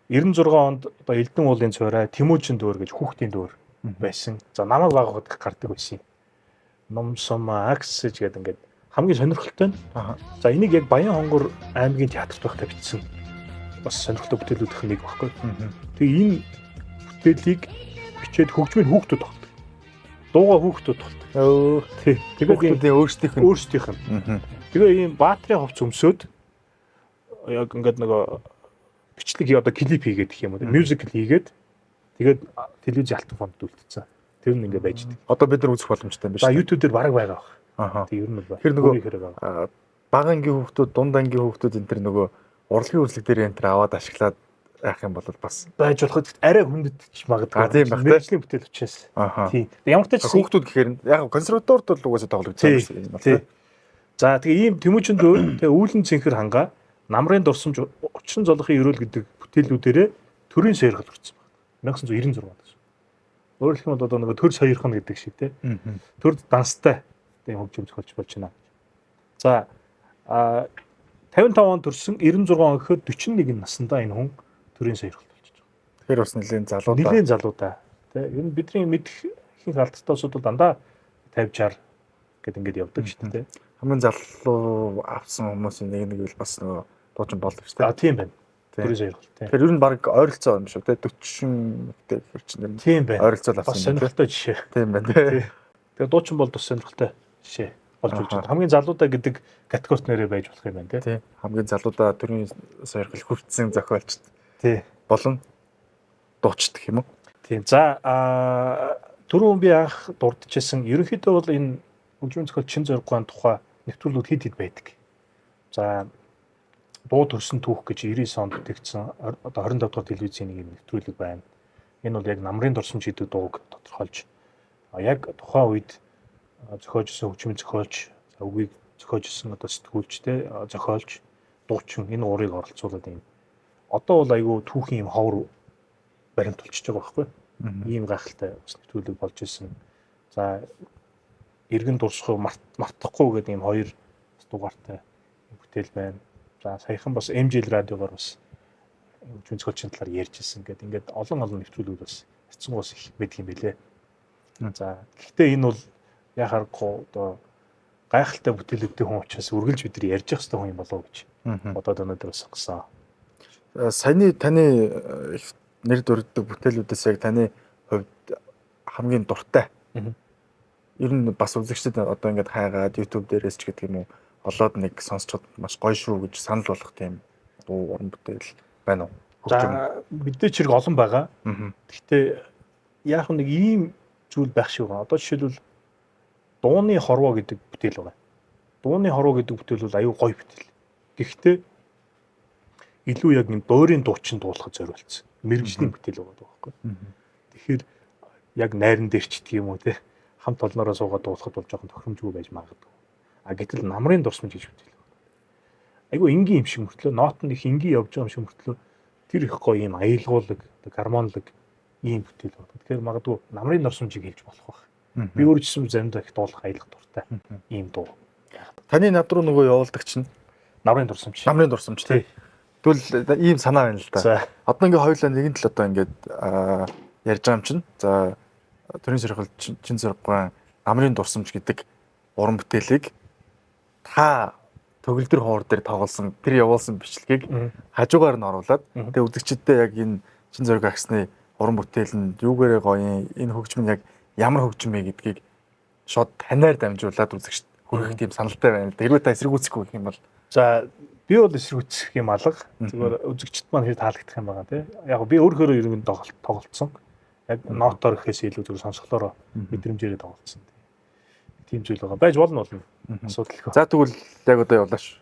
96 онд одоо Элдэн уулын цорой Тэмүүжин дуур гэж хүүхдийн дуур байсан. За намайг багахад гардаг байсан. Ном сум аксэж гэдэг ингээд хамгийн сонирхолтой нь. За энийг яг Баян хонгор аймгийн театрт байхдаа бичсэн. Бас сонирхолтой бүтээлүүдийн нэг багхгүй. Тэгээ энэ бүтээлийг бичээд хөгжмийн хүүхдүүд тоглодог. Дууга хүүхдүүд тоглодог. Тэгээд хүүхдүүдийн өөрсдийнх нь. Тэгээ ийм баатрийн хувц өмсөд яг ингээд нөгөө бичлэг одоо клип хийгээд гэх юм уу. Мюзикл хийгээд тэгээд телевиз алтан фонд үлдсэн. Тэр нь ингээд байж байгаа. Одоо бид нар үзэх боломжтой юм биш үү? За YouTube дээр бараг байгаа баг. Аха. Тэг ер нь бол. Тэр нөгөө бага ангийн хүүхдүүд, дунд ангийн хүүхдүүд энэ төр нөгөө урлагийн үзлэг дээр энэ төр аваад ашиглаад яах юм бол бас байж болох арай хүндэтгэж магадгүй. Тийм байх тийм. Мэргэжлийн бүтээл учраас. Тийм. Ямар ч тач хүүхдүүд гэхээр яг консерваторид бол угаасаа тоглогдсон юм байна. Тийм. За тэгээ ийм Тэмүүжин дөөр тэгээ үүлэн цэнхэр хангаа намрын дурсамж учин золгохын өрөөл гэдэг бүтээлүүдээрээ төрийн сойргол хүрсэн байна. 1996 онд. Өөрөөр хэлбэл одоо нэг төр сойрхон гэдэг шиг тийм. Төрд данстай тийм хөгжим зохиолч болж байна. За 55 онд төрсэн 96 он гэхэд 41 наснда энэ хүн төрийн сойрголт болчихж байгаа. Тэгэхээр бас нэлийн залуу. Нэлийн залуу да. Тийм. Ер нь бидний мэдэх ихэнх алдтаасууд бол дандаа 50 60 гэдэг ингээд явдаг шүү дээ. Хамгийн залуу авсан хүмүүсийн нэг бол бас нөгөө дуучин болдог шүү дээ. Тийм байна. Төрийн сойрголт. Тэгэхээр ер нь баг ойролцоо юм шүү дээ. 40 гэдэг хэрчнэр. Тийм байна. Ойролцоо авсан. Бас сонирхолтой жишээ. Тийм байна тий. Тэгээ дуучин бол бас сонирхолтой жишээ болж байна. Хамгийн залуудаа гэдэг категорит нэрээ байж болох юм байна тий. Хамгийн залуудаа төрийн сойргол хүртсэн зохиолч тий болон дуучдаг юм уу? Тийм. За түрүүн би анх дурдчихсан ерөнхийдөө бол энэ хөгжмийн зохиол чин зоригын тухай нэвтрүүлгүүд хэд хэд байдаг. За дуу төрсөн түүх гэж 99 онд бүтэгдсэн одоо 25 дахь телевизийн нэг нэвтрүүлэг байна. Энэ бол яг намрын дурсамж гэдэг дууг тодорхойлж яг тухайн үед зохиожсэн хөгжмийн зохиолч үгийг зохиожсэн одоо сэтгүүлчтэй зохиолч дуучин энэ уурыг оролцуулаад юм. Одоо бол айгүй түүхийн юм ховор баримт болчихж байгаа байхгүй. Ийм гайхалтай бас нэвтрүүлэг болж исэн. За эргэн дурсах мартахгүй гэдэг ийм хоёр дугаартай бүтээл байна. За саяхан бас MJL радиогоор бас хөгжмийн зохиолчийн талаар ярьж ирсэн гэдэг. Ингээд олон нэвтрүүлгүүд бас эцэн ус их байдаг юм билэ. За гэхдээ энэ бол яхаарахгүй одоо гайхалтай бүтээлүүдтэй хүн учраас үргэлж бид нар ярьж явах хэрэгтэй хүн юм болов уу гэж бодоод өнөөдөр бас сонгосон. Саяны таны нэр дөрвдөг бүтээлүүдээс яг таны хувьд хамгийн дуртай. Ер нь бас үзэгчдэд одоо ингээд хайгаад YouTube дээрээс ч гэдэг юм уу олоод нэг сонсчод маш гоё шүү гэж санал болгох тийм дуу уран бүтээл байна уу? За мэдээ чирэг олон байгаа. Гэхдээ яг нэг ийм зүйл байх шиг байна. Одоо жишээлбэл Дууны хорвоо гэдэг бүтээл байгаа. Дууны хорвоо гэдэг бүтээл бол аюу гоё бүтээл. Гэхдээ илүү яг нэг дуурийн дуучин дуулахад зориулсан. Мэргэжлийн бүтээл байгаа байхгүй. Тэгэхээр яг найран дээр ч гэх юм уу те хамт олноороо суугаад дуулахад бол жоохон тохиромжгүй байж магадгүй. Гэтэл намрын дурсамж гэж бүтээл байна. Айгу энгийн юм шиг мөртлөө ноот нь их энгийн явж байгаа юм шиг мөртлөө тэр их гоё юм аялгуулаг, гармонлог ийм бүтээл байна. Тэгэхээр магадгүй намрын дурсамжийг хэлж болох байх. Би өөрчсөн заримдаа их дуулах аялах дуртай ийм дуу. Таны над руу нөгөө явуулдаг чинь намрын дурсамж. Намрын дурсамж тий. Тэгвэл ийм санаа байна л да. Одоо ингээ хоёулаа нэгэн тал одоо ингээд ярьж байгаа юм чинь. За төрийн сойрхол чин зориггүй намрын дурсамж гэдэг уран бүтээлийг та төгөлдөр ховор дээр тоглосон тэр явуулсан бичлэгийг хажуугаар нь оруулаад тэгээ үзэгчдэд яг энэ чин зориг агсны уран бүтээл нь юугээрээ гоё энэ хөгжим нь яг ямар хөгжим бэ гэдгийг шууд танаар дамжуулаад үзэгчд хүргэх тийм саналтай байна л да. Хэрвээ та эсэргүүцэхгүй гэх юм бол за би бол эсэргүүцэх юм алга. Зүгээр үзэгчд маань хэр таалагдах юм байгаа тий. Яг би өөрөөр ер нь тоглолцсон. Яг нотоор гэхээс илүү зүгээр сонсголоороо мэдрэмжээрээ тоглолцсон. Тийм зүйл байгаа. Байж болно. Асуудалгүй. За тэгвэл яг одоо явлааш.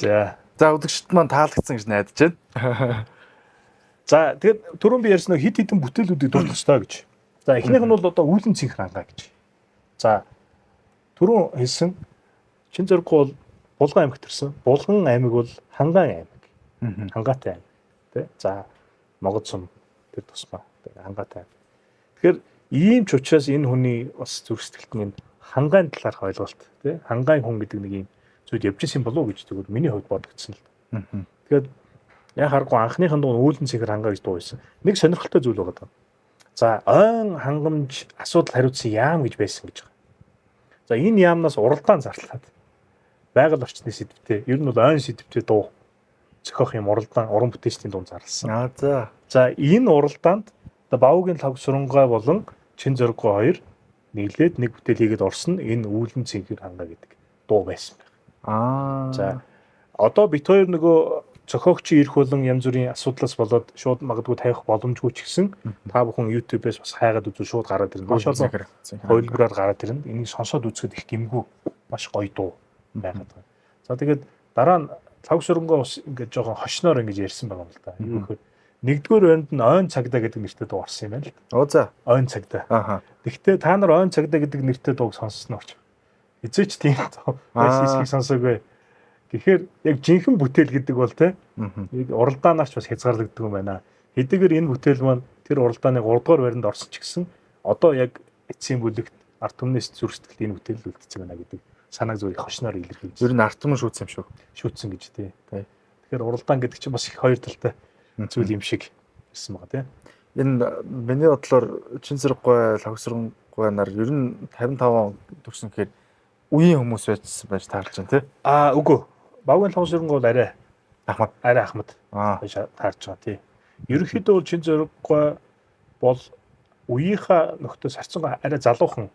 За. За үзэгчд маань таалагдсан гэж найдаж байна. За тэгээд түрүүн би ярьсан хит хитэн бүтээлүүдийг дурдах ёстой гэж. За эхнийх нь бол одоо үүлэн цэнхэр хангаа гэж. За түрүүн хэлсэн чин зэрэггүй бол Булган аймагт төрсэн. Булган аймаг бол хангаан аймаг. Хангаатай аймаг. Тэ. За Могод сум тэр тусмаа хангаатай аймаг. Тэгэхээр ийм ч учраас энэ хүний бас зүрх сэтгэлт нь хангаан талаарх ойлголт тий хангаан хүн гэдэг нэг юм зүйл явж исэн болов уу гэж тэгвэл миний хувьд бодогдсон л. Тэгэхээр яг харахгүй анхныхын дуу үүлэн цэнхэр хангаа гэж дуу байсан. Нэг сонирхолтой зүйл байгаа. За ойн хангамж асуудал хариуцсан яам гэж байсан гэж байгаа. За энэ яамнаас уралдаан зарлаад байгаль орчны сэдвтэй ер нь бол ойн сэдвтэй дуу зохиох юм уралдаан уран бүтээлчдийн дунд зарласан. За энэ уралдаанд Баугийн лав сурангаа болон чин зориггүй хоёр нийлээд нэг бүтээл хийгээд орсон энэ үүлэн цэнхэр хангаа гэдэг дуу байсан байна. За одоо бит хоёр нөгөө зохиогчийн ирэх болон янз бүрийн асуудлаас болоод шууд магадгүй тавих боломжгүй ч гэсэн та бүхэн YouTube-ээс бас хайгаад үзвэл шууд гараад ирнэ. Маш олон хувилбараар гараад ирнэ. Энийг сонсоод үзэхэд их гэмгүй маш гоё дуу байгаад байна. За тэгээд дараа нь лав сурангаа бас ингээд жоохон хошноор ингэж ярьсан байгаа юм л да. Юу гэхээр нэгдүгээр байранд нь ойн цагдаа гэдэг нэртэй дуу орсон юм байна л. Оо за. Ойн цагдаа. Гэхдээ та нар ойн цагдаа гэдэг нэртэй дууг сонссон уу? Эзээч тийм дуу. Эсхийг сонсоогүй. Тэгэхээр яг жинхэнэ бүтээл гэдэг бол те уралдаанаарч бас хязгаарлагддаг юм байна. Хэдийгээр энэ бүтээл маань тэр уралдааны 3 дугаар байранд орсон ч гэсэн одоо яг эцсийн бүлэгт арт түмнээс зүрх сэтгэлд энэ бүтээл үлдсэн байна гэдэг санааг зөвхөн хошноор илэрхийлж. Ер нь арт түмэн шүүцсэн юм шүү. Шүүцсэн гэж тий. Тэгэхээр уралдаан гэдэг чинь бас их хоёр талтай зүйл юм шиг ирсэн байгаа тий. Энэ миний бодлоор чин зэрэггүй лавсрангуй нар ер нь 55 он төгсөн гэхээр үеийн хүмүүс байж таарч байна тий. Үгүй. Баугийн лавсрангуй бол арай ахмад таарч байгаа тий. Ерөнхийдөө бол чин зэрэггүй бол үеийнхаа нөхдөс харцсан арай залуухан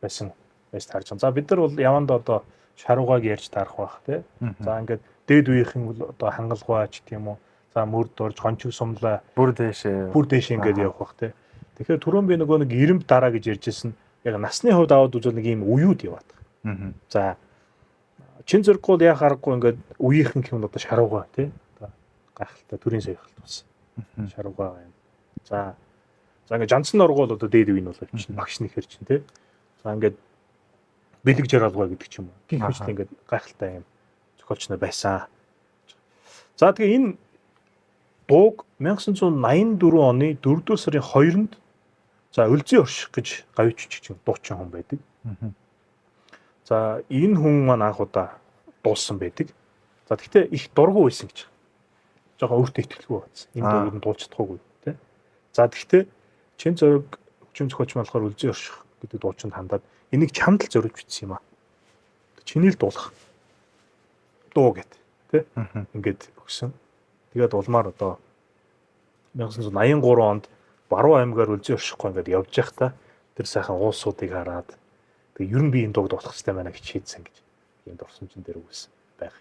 байсан байж таарч байгаа. За бид нар бол яванд одоо шаруугааг ярьж таарах байх тий. За ингээд дээд үеийнхэн бол одоо хангалгаа ч тийм үү. За мөрд орж хончиг сумлаа бүр дээш ингээд явах бах тий. Тэгэхээр түрүүн би нөгөө нэг 90 дараа гэж ярьжсэн яг насны хувьд аваад үзвэл нэг юм уюуд яваад. За чин зэрэггүй яг харахгүй ингээд үеийнхэн юм одоо шаруугаа тий. Гайхалтай төрийн сойрхолт бас. Шаруугаа байна. За ингээд жанцсан оргуул одоо дээд үе нь бол чинь багш нэхэр чинь тий. За ингээд бэлэг жаргалгаа гэдэг ч юм уу. Гих мэт ингээд гайхалтай юм зохиолч нар байсан. За тэгээ энэ дууг 1984 оны 4-р сарын 2-нд за Өлзий орших гэж гавьчч чинь дуучин хүн байдаг. За энэ хүн маань анх удаа дуулсан байдаг. За гэхдээ их дургу байсан гэж. Жохоо өөртөө итгэлгүй байсан. Энэ дууг нь дуулж чадахгүй тий. За гэхдээ чин зориг хөгжим зохиолч болохоор Өлзий орших гэдэг дуучинд хандаад энийг чамд л зориулж бичсэн юм аа. Чиний л дуулах дуу гэд тий. Ингээд өгсөн. Тэгээд улмаар одоо 1983 онд Баруун аймгаар Өлзий оршихгүй ингээд явж байхдаа тэр сайхан уусуудыг хараад тэг ер нь би энэ дууг дуулах хэрэгтэй байна гэж шийдсэн гэж ийм дурсамжин дээр үгүйсэн байх.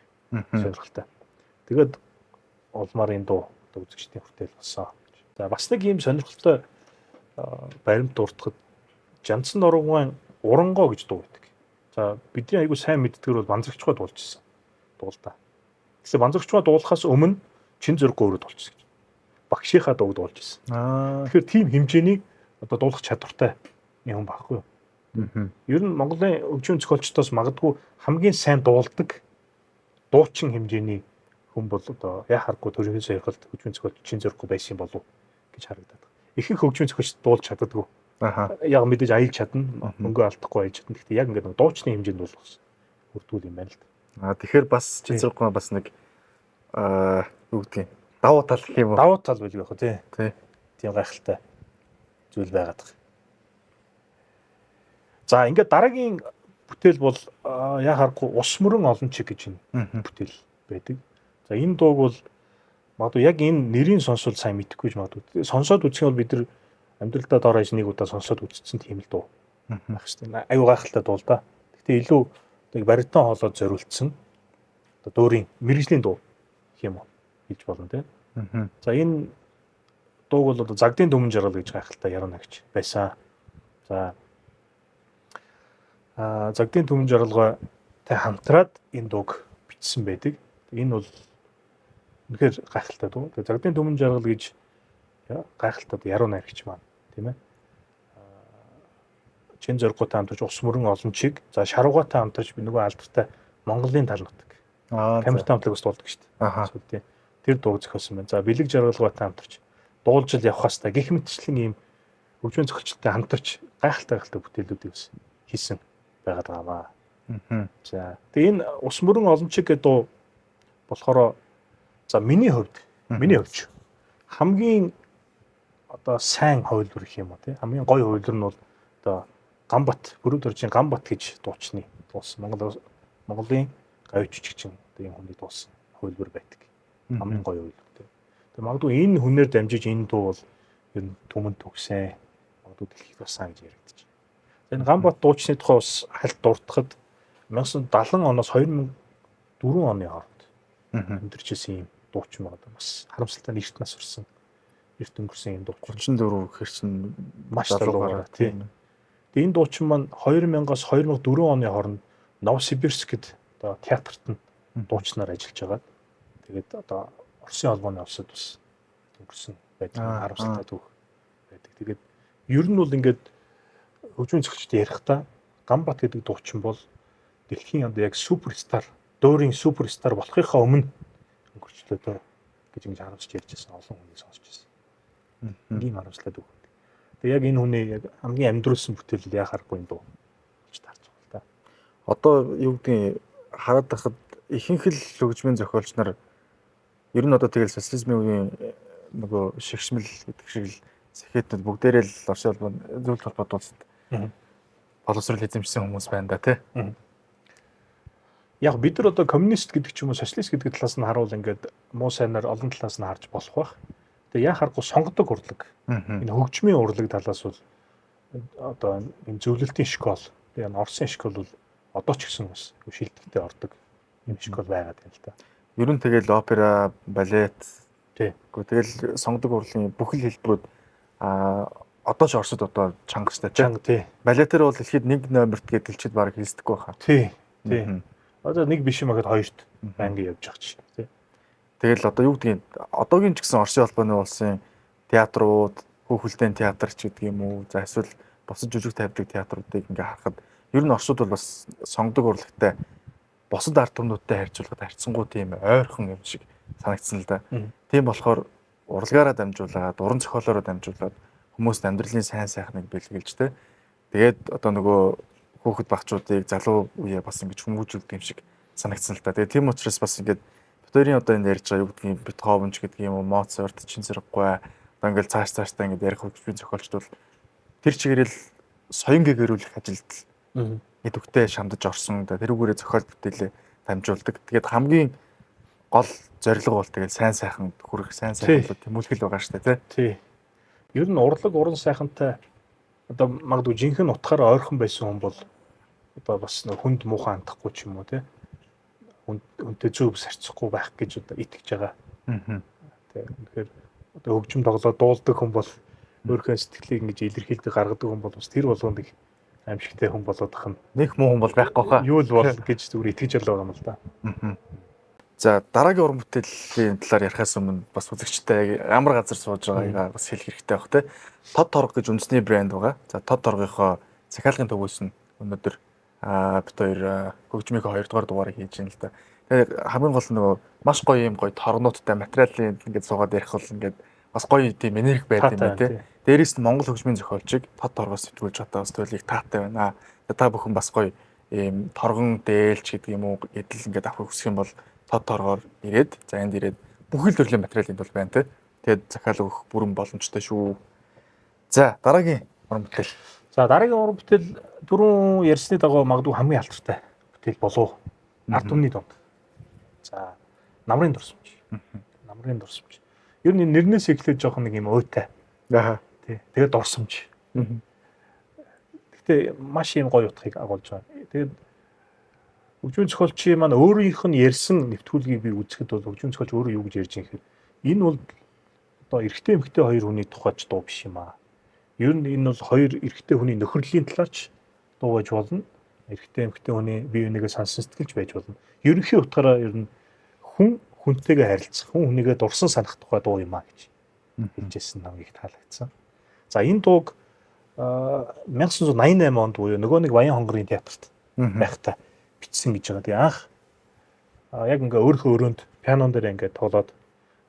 Сонирхолтой. Тэгээд улмаар энэ дуу үзэгчдийн хүртэл болсон. За бас нэг ийм сонирхолтой баримт дуртахад Жанцсан Нуруугийн Урангоо гэж дуу байдаг. За бидний айгүй сайн мэддгээр бол Банзагчгаа дуулж ирсэн. Дуулдаа. Гэсэн Банзагчгаа дуулахаас өмнө чин зэрэггүй өөрөө дуулчихсан гэж. Багшийнхаа дууг дуулж ирсэн. Тэгэхээр тийм хэмжээний одоо дуулах чадвартай юм байхгүй юу? Ер нь Монголын хөгжим зохиолчдоос магадгүй хамгийн сайн дуулдаг дуучин хэмжээний хүн бол одоо яа харахгүй төрийн сойрхолд хөгжим зохиолч чин зэрэггүй байсан болов гэж харагдаад байна. Ихэнх хөгжим зохиолчд дуулж чаддаггүй. Яг мэдээж аялж чадна, мөнгө алдахгүй аялж чадна. Гэхдээ яг ингээд дуучны хэмжээнд дуулах хүрдгүүл юм байна л да. Тэгэхээр бас чин зэрэггүй бас нэг юу гэдгийг давуу тал гэх юм уу? Давуу тал байл байх уу тий. Тийм гайхалтай зүйл байгаад байна. За ингээд дараагийн бүтээл бол яа харахгүй ус мөрөн олон чиг гэж энэ бүтээл байдаг. За энэ дууг бол магадгүй яг энэ нэрийн сонсвол сайн мэдэхгүй ч магадгүй. Сонсоод үзэх бол бид нар амьдралдаа доорож нэг удаа сонсоод үзсэн тийм л дуу байх шүү дээ. Аюу гайхалтай дуу л да. Гэхдээ илүү нэг баритон хоолойд зориулсан одоо дөөрийн мэрэгжлийн дуу гэх юм уу гэж болно тийм. За энэ дууг бол одоо Загдын Түмэн жаргал гэж гайхалтай ярина гэж байсан. За Загдын Түмэн жаргалтай хамтраад энэ дууг бичсэн байдаг. Энэ бол үнэхээр гайхалтай дуу. Тэгээ Загдын түмэн жаргал гэж гайхалтай яруу найрагч маань тийм ээ. Чин зориггүйтэй хамтарч ус мөрөн олончийг за шаруугаатай хамтарч би нөгөө алдартай Монголын тал нутаг. Камертай хамтлаг бас дуулдаг шүү дээ. Сүүлдээ тэр дууг зохиосон байна. За бэлэг жаргалгаатай хамтарч дуулж л явах хэвээр гэх мэтчлэн ийм хөгжмийн зохиолчтой хамтарч гайхалтай бүтээлүүдийг бас хийсэн байгаад байгаамаа. За тэгээ энэ ус мөрөн олончиг гэдэг дуу болохоор за миний хувьд хамгийн одоо сайн хувилбар гэх юм уу тий хамгийн гоё хувилбар нь бол одоо Гамбат Бүрүүд оржийн Гамбат гэж дуучны дуусан Монголын гавьч жигчин одоо энэ хүний дуусан хувилбар байдаг. Хамгийн гоё хувилбар тий. Тэгээ магадгүй энэ хүнээр дамжиж энэ дуу бол ер нь түмэнд төгсөн магадгүй дэлхийд басан гэж яригдчих. Энэ Гамбат дуучны тухай бас хальт дуртахад 1970 оноос 2004 оны хооронд өндөрчсэн юм дуучин байгаа бас харамсалтай эрт нас орсон эрт өнгөрсөн юм дуучин 34 гэхэр чинь маш залуугаар тийм. Тэгээ энэ дуучин маань 2000-аас 2004 оны хооронд Новосибирскэд одоо театрт нь дуучнаар ажиллаж байгаа. Тэгээд одоо Оросын холбооны улсад бас өнгөрсөн байдаг харамсалтай түүх байдаг. Тэгээд ер нь бол ингээд хөгжмийн зохиолчд ярихдаа Гамбат гэдэг дуучин бол дэлхийн одоо яг суперстар, дөөрийн суперстар болохынхаа өмнө өнгөрчлөө дөө гэж ингэж харамсч ярьж байсан олон хүний сонсч байсан. Ийм харамслаад үг. Тэгээ яг энэ хүний яг хамгийн амьдруулсан бүтээл яа харахгүй юм дуу гэж таарч байгаа л да. Одоо юу гэдгийг хараад байхад ихэнх л хөгжмийн зохиолч нар ер нь одоо тэгэл социализмын үеийн нөгөө шигшмэл гэдэг шиг л сэхэтнүүд бүгдээрээ л Оросын холбооны зөвлөлт холбоод улсад боловсрол эзэмшсэн хүмүүс байна да тий. Яг бид нар одоо коммунист гэдэг ч юм уу социалист гэдэг талаас нь харуул ингээд муу сайнаар олон талаас нь харж болох байх. Тэгээ яа харахгүй сонгодог урлаг. Энэ хөгжмийн урлаг талаас бол одоо энэ зөвлөлтийн школ, тэгээ Оросын школ бол одоо ч гэсэн бас шилдэгтэй ордог юм школ байгаад байна л та. Ер нь тэгэл опера, балет тий. Тэгэл сонгодог урлагийн бүх л хэлбэрүүд одоо ч Оросд одоо чангастай тий. Балетээр бол дэлхийд 1 номерт гэдэг хэлчихэд баг хэлсдэггүй хаа. Тий. Одоо нэг биш юм агаад хоёрт байнга явж байгаа ч тий. Тэгэл одоо юу гэдгийг одоогийн ч гэсэн Оросын холбооны улсын театрууд, хүүхэлдэйн театр ч гэдэг юм уу, за эсвэл босод жүжиг тавьдаг театруудыг ингээ харахад ер нь Оросууд бол бас сонгодог урлагтай босод ард түмнүүдтэй харьцуулахад харьцангуй тийм ойрхон юм шиг санагдсан л да. Тийм болохоор урлагаараа дамжуулаад, уран зохиолоороо дамжуулаад хүмүүст амьдралын сайн сайхныг бэлгэлж тэ. Тэгээд одоо нөгөө хүүхэд багчуудыг залуу үеэ бас ингэж хүмүүжүүлдэг юм шиг санагдсан л та. Тэгээд тийм учраас бас ингээд Битүүрийн одоо энэ ярьж байгаа юу гэдгийг Бетховен ч гэдэг юм уу, Моцарт, Чин зэрэггүй одоо ингээд цаашдаа ингээд ярих хөгжмийн зохиолчд бол тэр чигээрэл соён гэгэрүүлэх ажилд идэвхтэй шамдаж орсон. Тэрүүгээрээ зохиол бүтээлээ дамжуулдаг. Тэгээд хамгийн гол зорилго бол тэгээд сайн сайханд хүрэх, сайн сайхнууд тэмүүлгэл байгаа шүү дээ, тий. Ер нь урлаг уран сайхантай одоо магадгүй жинхэнэ утгаараа ойрхон байсан хүн бол одоо бас нэг хүнд муухан хандахгүй ч юм уу тий. Үнтэй зөв сарцахгүй байх гэж одоо итгэж байгаа. Тэгээ үнэхээр одоо хөгжим тоглоод дуулдаг хүн бол өөрийнхөө сэтгэлийг ингэж илэрхийлдэг гаргадаг хүн бол бас тэр болгонд их аимшигтай хүн болоод ах нь нэг муу хүн бол байхгүй хаа. Юу л бол гэж зүгээр итгэж байгаа юм л да. За дараагийн уран бүтээлийн талаар ярихаас өмнө бас үзэгчтэй ямар газар сууж байгаагаа бас хэлэх хэрэгтэй байх те. Тод торго гэж үндэсний брэнд байгаа. За тод торгийнхоо захиалгын төвөөс нь өнөөдөр бит хоёр хөгжмийнхөө 2 дугаар дугаарыг хийж байна л да. Тэгээ хамгийн гол нь нөгөө маш гоё юм гоё торгонуудтай материалын ингээд суугаад ярих бол ингээд бас гоё тийм энерги байд юм байна те. Дээрээс нь Монгол хөгжмийн зохиолчийг тод торгоос сэтгүүлж одоо бас төлөвлөгийг таатай байна. Та бүхэн бас гоё ийм торгон дээлч гэдэг юм уу гэдэл ингээд авах хүсэх юм бол тод торгоор ирээд за энд ирээд бүх л төрлийн материалын тул байна те. Тэгээд захиалга өгөх бүрэн боломжтой шүү. За дараагийн уран бүтээл. За дараагийн уран бүтээл дөрөв ярьсны дагуу магадгүй хамгийн алдартай бүтээл болов ард түмний донд. За намрын дурсамж. Намрын дурсамж. Ер нь нэрнээс эхлээд жоох нэг юм өөтэй. Аа. Тий. Тэгээд дурсамж. Гэхдээ маш юм гоё утгыг агуулж байгаа. Тэгээд хөгжмийн зохиолчийн маань өөрийнх нь ярьсан нэвтгүүлгийг би үзэхэд бол хөгжмийн зохиолч өөрөө юу гэж ярьж байгаа гэхээр энэ бол одоо эрэгтэй эмэгтэй хоёр хүний тухайч дуу биш юм аа. Ер нь энэ бол хоёр эрэгтэй хүний нөхөрлийн талаарч дуу байж болно. Эрэгтэй эмэгтэй хүний бие бинийгээ сонсон сэтгэлж байж болно. Ерөнхий утгаараа ер нь хүн хүнтэйгээ харилцах, хүн хүнийгээ дурсан санах тухай дуу юм а гэж хэлжсэн намайг их таалагдсан. За энэ дууг 1988 онд буюу нөгөө нэг Баян хонгорын театрт байхдаа бичсэн гэж байгаа. Тэгээ анх яг ингээ өөрийнхөө өрөөнд пианон дээр ингээ тоглоод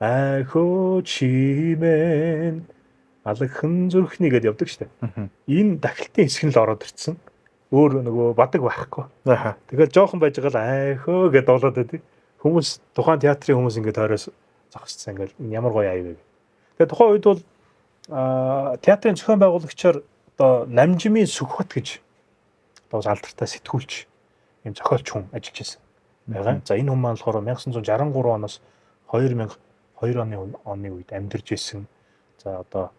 айхөө чимэн алган зүрхний гэдээ явдаг штэ. Энэ дахилтын хэсэг нь л ороод ирсэн. Өөр нөгөө бадаг байхгүй. Тэгэл жоохон байж байгаа л айхөө гэдээ болоод байдаг. Хүмүүс тухайн театрын хүмүүс ингээд тойроос зогсчихсан ингээд ямар гоё аяа вэ. Тэгээ тухайн үед бол театрын зохион байгуулагчаар одоо Намжимын Сүхбат гэж одоо алдартай сэтгүүлч юм зохиолч хүн ажиллаж байсан байгаа. За энэ хүн маань болохоор 1963 оноос 2002 оны үед амьдарч байсан. За одоо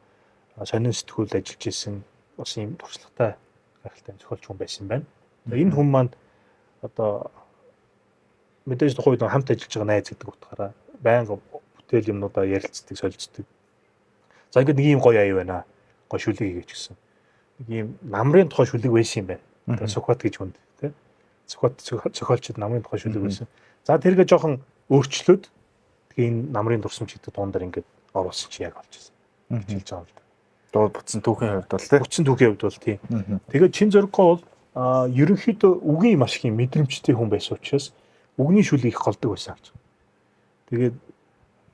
сонин сэтгүүлд ажиллаж байсан бас ийм туршлагатай гайхалтай зохиолч хүн байсан байна. Энэ хүн маань одоо мэдээж тухайн үед хамт ажиллаж байгаа найз гэдэг утгаараа байнга бүтээл юмнуудаа ярилцдаг, солилцдог. За ингээд нэг юм гоё аяа байна. Гоё шүлэг хийгээч гэсэн. Нэг юм намрын тухай шүлэг байсан юм байна. Тэгээ Сүхбат гэж хүнд тий. Сүхбат зохиолчд намрын тухай шүлэг байсан. За тэргээ жоохон өөрчлөөд тэгээ энэ намрын дурсамж гэдэг дуун дээр ингээд оруулсан чи яг болж байна. Хэлж байгаа юм л да. Дуу буцсан түүхийн хувьд бол тий. Буцсан түүхийн хувьд бол тий. Тэгээд Чин Зоригко бол ерөнхийдөө үгийн маш их мэдрэмжтэй хүн байсан учраас үгний шүлгийг их голдог байсан гэж. Тэгээд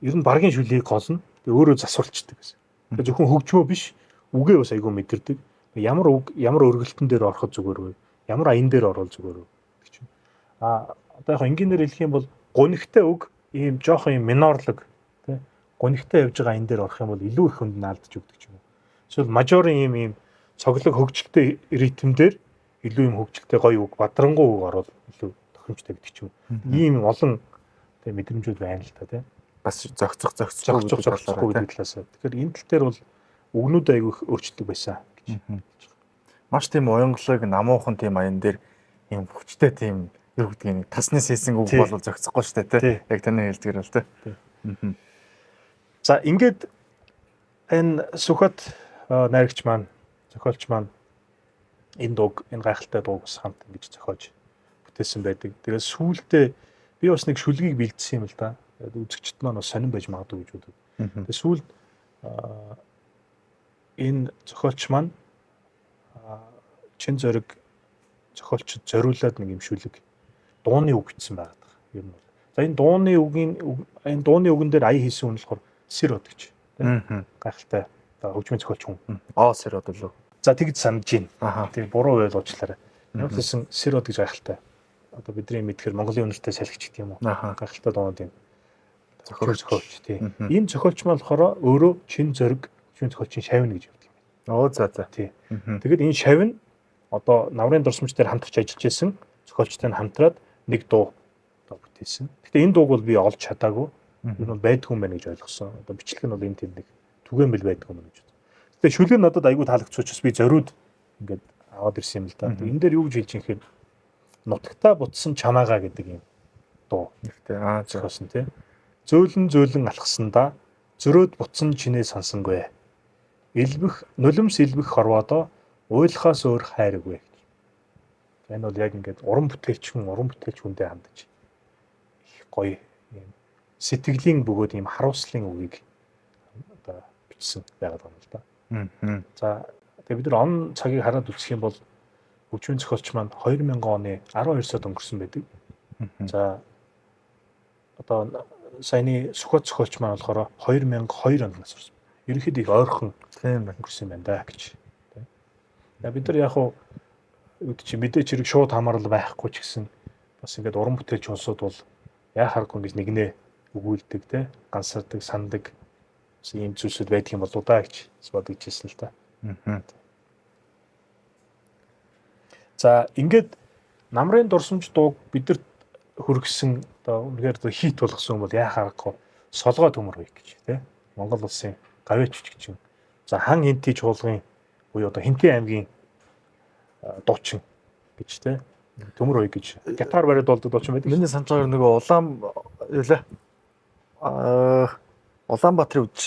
ер нь баргийн шүлгийг голно. Тэгээ өөрөө засварчдаг гэсэн. Тэгээ зөвхөн хөгжмөө биш, үгээ бас айгүй мэдэрдэг. Ямар үг, ямар өргөлтөн дээр ороход зүгээр вэ? Ямар аян дээр орвол зүгээр вэ гэж. Одоо яг энгийнээр хэлэх юм бол гунигтай үг ийм жоохон юм минорлог тий. Гунигтай явж байгаа аян дээр орох юм бол илүү их хүнд наалдаж өгдөг ч юм уу. Эсвэл мажорын ийм цоглог хөгжилтэй ритмээр илүү юм хөгжилтэй гоё үг, бадрангуй үг орвол илүү тохиромжтой гэдэг ч юм. Ийм олон тий мэдрэмжүүд байна л та тий. Бас зөгцөхгүй гэдэг талаас. Тэгэхээр энэ тал дээр бол үгнүүд айгүй өөрчлөлт байсан гэж. Маш тийм уянгалаг намуухан тийм аян дээр ийм хүчтэй тийм юу гэдгийг тасны сээсэн үг бол зөгцөхгүй шүү дээ тий. Яг таны хэлдгэр л тий. За ингээд энэ Сүхбат найрагч маань, зохиолч маань энэ дууг, энэ гайхалтай дууг бас хамт ингэж зохиож бүтээсэн байдаг. Тэгээд сүүлдээ би бас нэг шүлгийг бэлдсэн юм л да. Үзэгчд маань бас сонирн байж магадгүй гэж боддог. Тэгээд сүүлд энэ зохиолч маань Чин Зориг зохиолчд зориулаад нэг юм шүлэг дууны үг бичсэн байгаа. Ер нь бол. За энэ дууны үгэн дээр ая хийсэн хүн болохоор Сэрод гэж. Гайхалтай хөгжмийн зохиолч хүн. Сэрод болов. За тэгж санаж байна. Тийм буруу байл уучлаарай. Яг гэсэн Сэрод гэж гайхалтай. Одоо бидний мэдхээр Монголын үнэртэй салхич гэдэг юм уу? Гайхалтай дуунууд юм. Зохиолч тийм. Ийм зохиолч маань болохоор өөрөө Чин Зориг зохиолчийн шавна гэж явдаг юм байна. За. Тийм. Тэгэд энэ шавна одоо намрын дурсамж дээр хамтарч ажиллаж исэн зохиолчтой хамтраад нэг дуу одоо бүтээсэн. Гэтэ энэ дууг бол би олж чадаагүй. Энэ бол байдгүй юм байна гэж ойлгосон. Одоо бичлэг нь бол энэ тийм нэг түгээмэл байдгүй юм гэж байна. Гэтэ шүлэг нь надад айгүй таалагдсан учраас би зориуд ингээд аваад ирсэн юм л да. Энэ дээр юу гэж хэлж юм хэрэг нутагтаа бутсан чамаагаа гэдэг юм дуу. Ихтэй зохиосон тийм. Зөөлөн алхсандаа зөрөөд бутсан чинээ сонсонгүй. Нулимс илбэх хорвоодоо уйлахаас өөр хайргүй. Энэ бол яг ингээд уран бүтээлч хүндээ хандаж их гоё юм сэтгэлийн бөгөөд ийм харуулслын үгийг одоо бичсэн байгаад байна л да. За тэгээ бид нар он цагийг хараад үзэх юм бол хөгжмийн зохиолч маань 2000 оны 12 сард өнгөрсөн байдаг. За одоо саяны Сүхбат зохиолч маань болохоор 2002 онд насурсан. Ерөнхийдөө их ойрхон тийм өнгөрсөн байна да гэж. Бид нар яг уу чи мэдээч хэрэг шууд хамаарал байхгүй ч гэсэн бас ингээд уран бүтээлч улсууд бол яахааргүй ингэж нэгнээ өгүүлдэг те гансардаг сандаг ийм зүйлсүүд байдаг юм болоо да гэж бодож ирсэн л та. За ингээд намрын дурсамж дууг бидэрт хүргэсэн одоо үнэхээр хит болгосон бол яахааргүй солгой төмөр үе гэж те Монгол улсын гавьяач гэж. За хан хинти чуулгын буюу одоо Хинтээ аймгийн дуучин гэж те төмөр үе гэж гитар бариад болдог дуучин байдаг. Миний санаж байгаа нөгөө Улаанбаатарын үж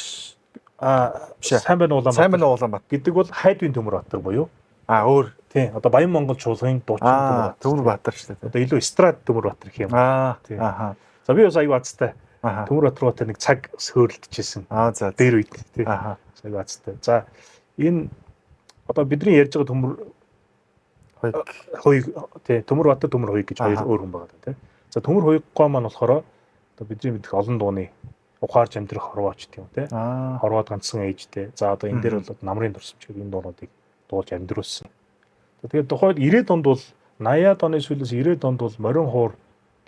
сайн байна Улаанбаатар гэдэг бол Хайдвын Төмөрбаатар буюу өөр тий одоо Баян Монгол чуулгын дуучин Төмөрбаатар шүү дээ. Одоо илүү эстрад Төмөрбаатар гэх юм. Тийм. За би бас аюу азтай. Аха. Төмөр Батруутай нэг цаг хөөрөлдөжсэн. За. Дээр үед тий. Аха. Аюу азтай. За энэ одоо бидний ярьж байгаа төмөр хоёрыг тий Төмөр Бат Төмөр хоёрыг гэж хоёр өөр хүн байгаа тий. За Төмөр хоёргоо маань болохоор одоо бидний мэдэх олон дууны ухаарж амьдрах хорвооч тийм тий. Хорвоод ганцхан ээжтэй. За одоо энэ дээр бол намрын дурсамж гэдэг энэ дуунуудыг дуулж амьдруулсан. Тэгээд тухайд 90-ад онд бол 80-ад оны сүүлээс 90-ад онд бол морин хуур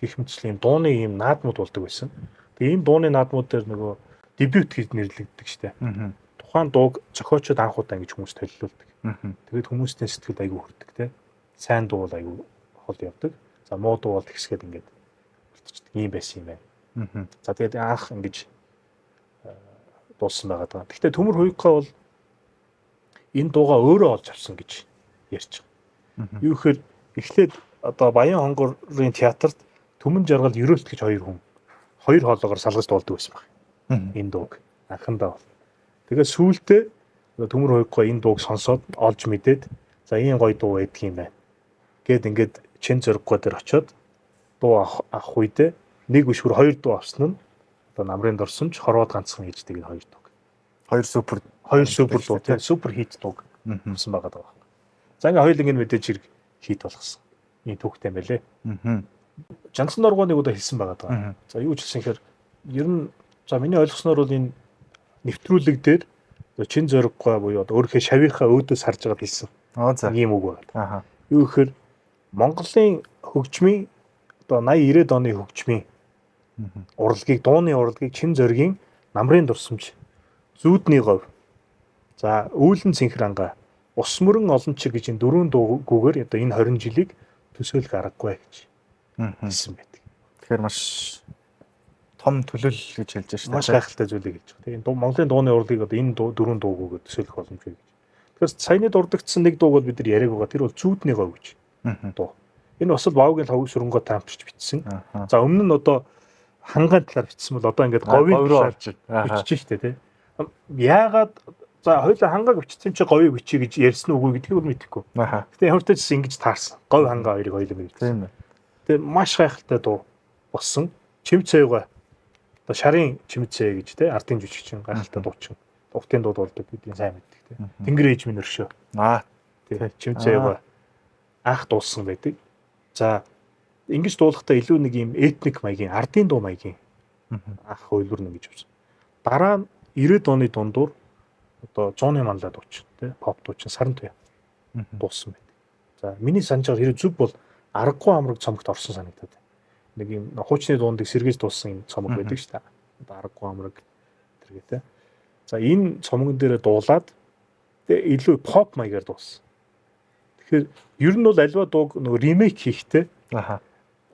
гэх мэтчлийн дууны ийм наадмууд болдог байсан. Тэгээд ийм дууны наадмууд дээр нөгөө дебют гэж нэрлэгддэг штэ. Тухайн дууг зохиочод анх удаа ингэж хүмүүс төлөвлөлдөг. Тэгээд хүмүүсийн сэтгэлд аягүй хүрдэг те. Сайн дуу бол аягүй хол явдаг. За муу дуу бол тэгсгээд ингээд болчихдөг. Ийм байсан юм байна. За тэгээд анх ингэж дуулсан байгаа даа. Гэхдээ Төмөр Хуйгаа бол энэ дуугаа өөрөө олж авсан гэж ярьж байгаа. Юу гэхээр эхлээд одоо Баян хонгорын театрт Төмөн Жаргал Ерөөлт гэж хоёр хоолоогоор салгаж дуулдаг байсан баг. Энэ дууг анхандаа бол. Тэгээд сүүлдээ Төмөр Хуйгаа энэ дууг сонсоод олж мэдээд за ийм гоё дуу байдаг юм байна. Гээд ингээд чин зөрөггүй дээр очиод дуу авах үедээ нэг өшгөр хоёр дуу авсан нь одоо намрын дурсамж хорвоод ганцхан ээжтэй гэдэг хоёр дуу. Хоёр супер дуу тийм супер хит дуу гэсэн байгаа даа. За ингээ хоёул ингэ мэдээж хэрэг хит болгосон. Ийм түүхтэй байлээ. Жансан дургууныг удаа хэлсэн байгаа даа. За юу ч хэлсэн хэрэг ер нь за миний ойлгосноор бол энэ нэвтрүүлэг дээр чин зөрөггүй буюу одоо өөрийнхөө шавийнхаа өөдөөс харж байгаад хэлсэн. Ийм үг байна. Юу гэхээр Монголын хөгжмийн одоо 80-90-ад оны хөгжмийн урлагийг дууны урлагийг чин зөргийн намрын дурсамж зүүдний говь. За үүлэн цэнхранга ус мөрөн олон ч гэж энэ дөрвөн дуугүйгээр одоо энэ 20 жилийг төсөөлөх аргагүй гэж хэлсэн байдаг. Тэгэхээр маш том төлөөлөл гэж хэлж байна. Маш гайхалтай зүйлийг хэлж байгаа. Тэгээ энэ Монголын дууны урлагийг одоо энэ дөрвөн дуугүйгээр төсөөлөх боломжгүй гэж. Тэгэхээр саяны дурддагдсан нэг дууг бол бид нар яриаг байгаа. Тэр бол зүүдний говь гэж дуу. Энэ бас Вавгийн лав сүрэнгөө таамтарч бичсэн. За өмнө нь одоо хангаан талаар бичсэн бол одоо ингээд говийн талаар бичиж штэ тий. Яагаад за хоёулаа хангааг бичсэн чи говийг бичиж гэж ярьсан үгүй гэдгийг бол мэдэхгүй. Гэтэ ямар ч гэсэн ингэж таарсан. Говь хангаа хоёрыг хоёулаа бичсэн. Тэгээ маш гайхалтай дуу болсон. Чимцэйгаа одоо шарын чимцээ гэж тий ардын жүжигчин гайхалтай дуучин. Утын дууд болдог гэдгийг сайн мэддэг тий. Тэнгэр ээж минь өршөө. Тий чимцэйгаа анх дуулсан байдаг. За ингэж дуулахдаа илүү нэг юм этник маягийн ардын дуу маягийн анх хөлбөр нэг гэж авсан. Дараа нь 90-ад оны дундуур одоо Жоны манлаа дуучин тий поп дуучин Саран туяа дуулсан байдаг. За миний санджаар хэрэг зүг бол аргагүй амраг цомогт орсон санагдаад байна. Нэг юм хуучны дуундыг сэргээж дуулсан юм цомог байдаг шүү дээ. Одоо аргагүй амраг тэргээ тий. За энэ цомогн дээр дуулаад илүү поп маягаар дуулсан. Тэгэхээр ер нь бол альва дууг нөгөө ремейк хийхдээ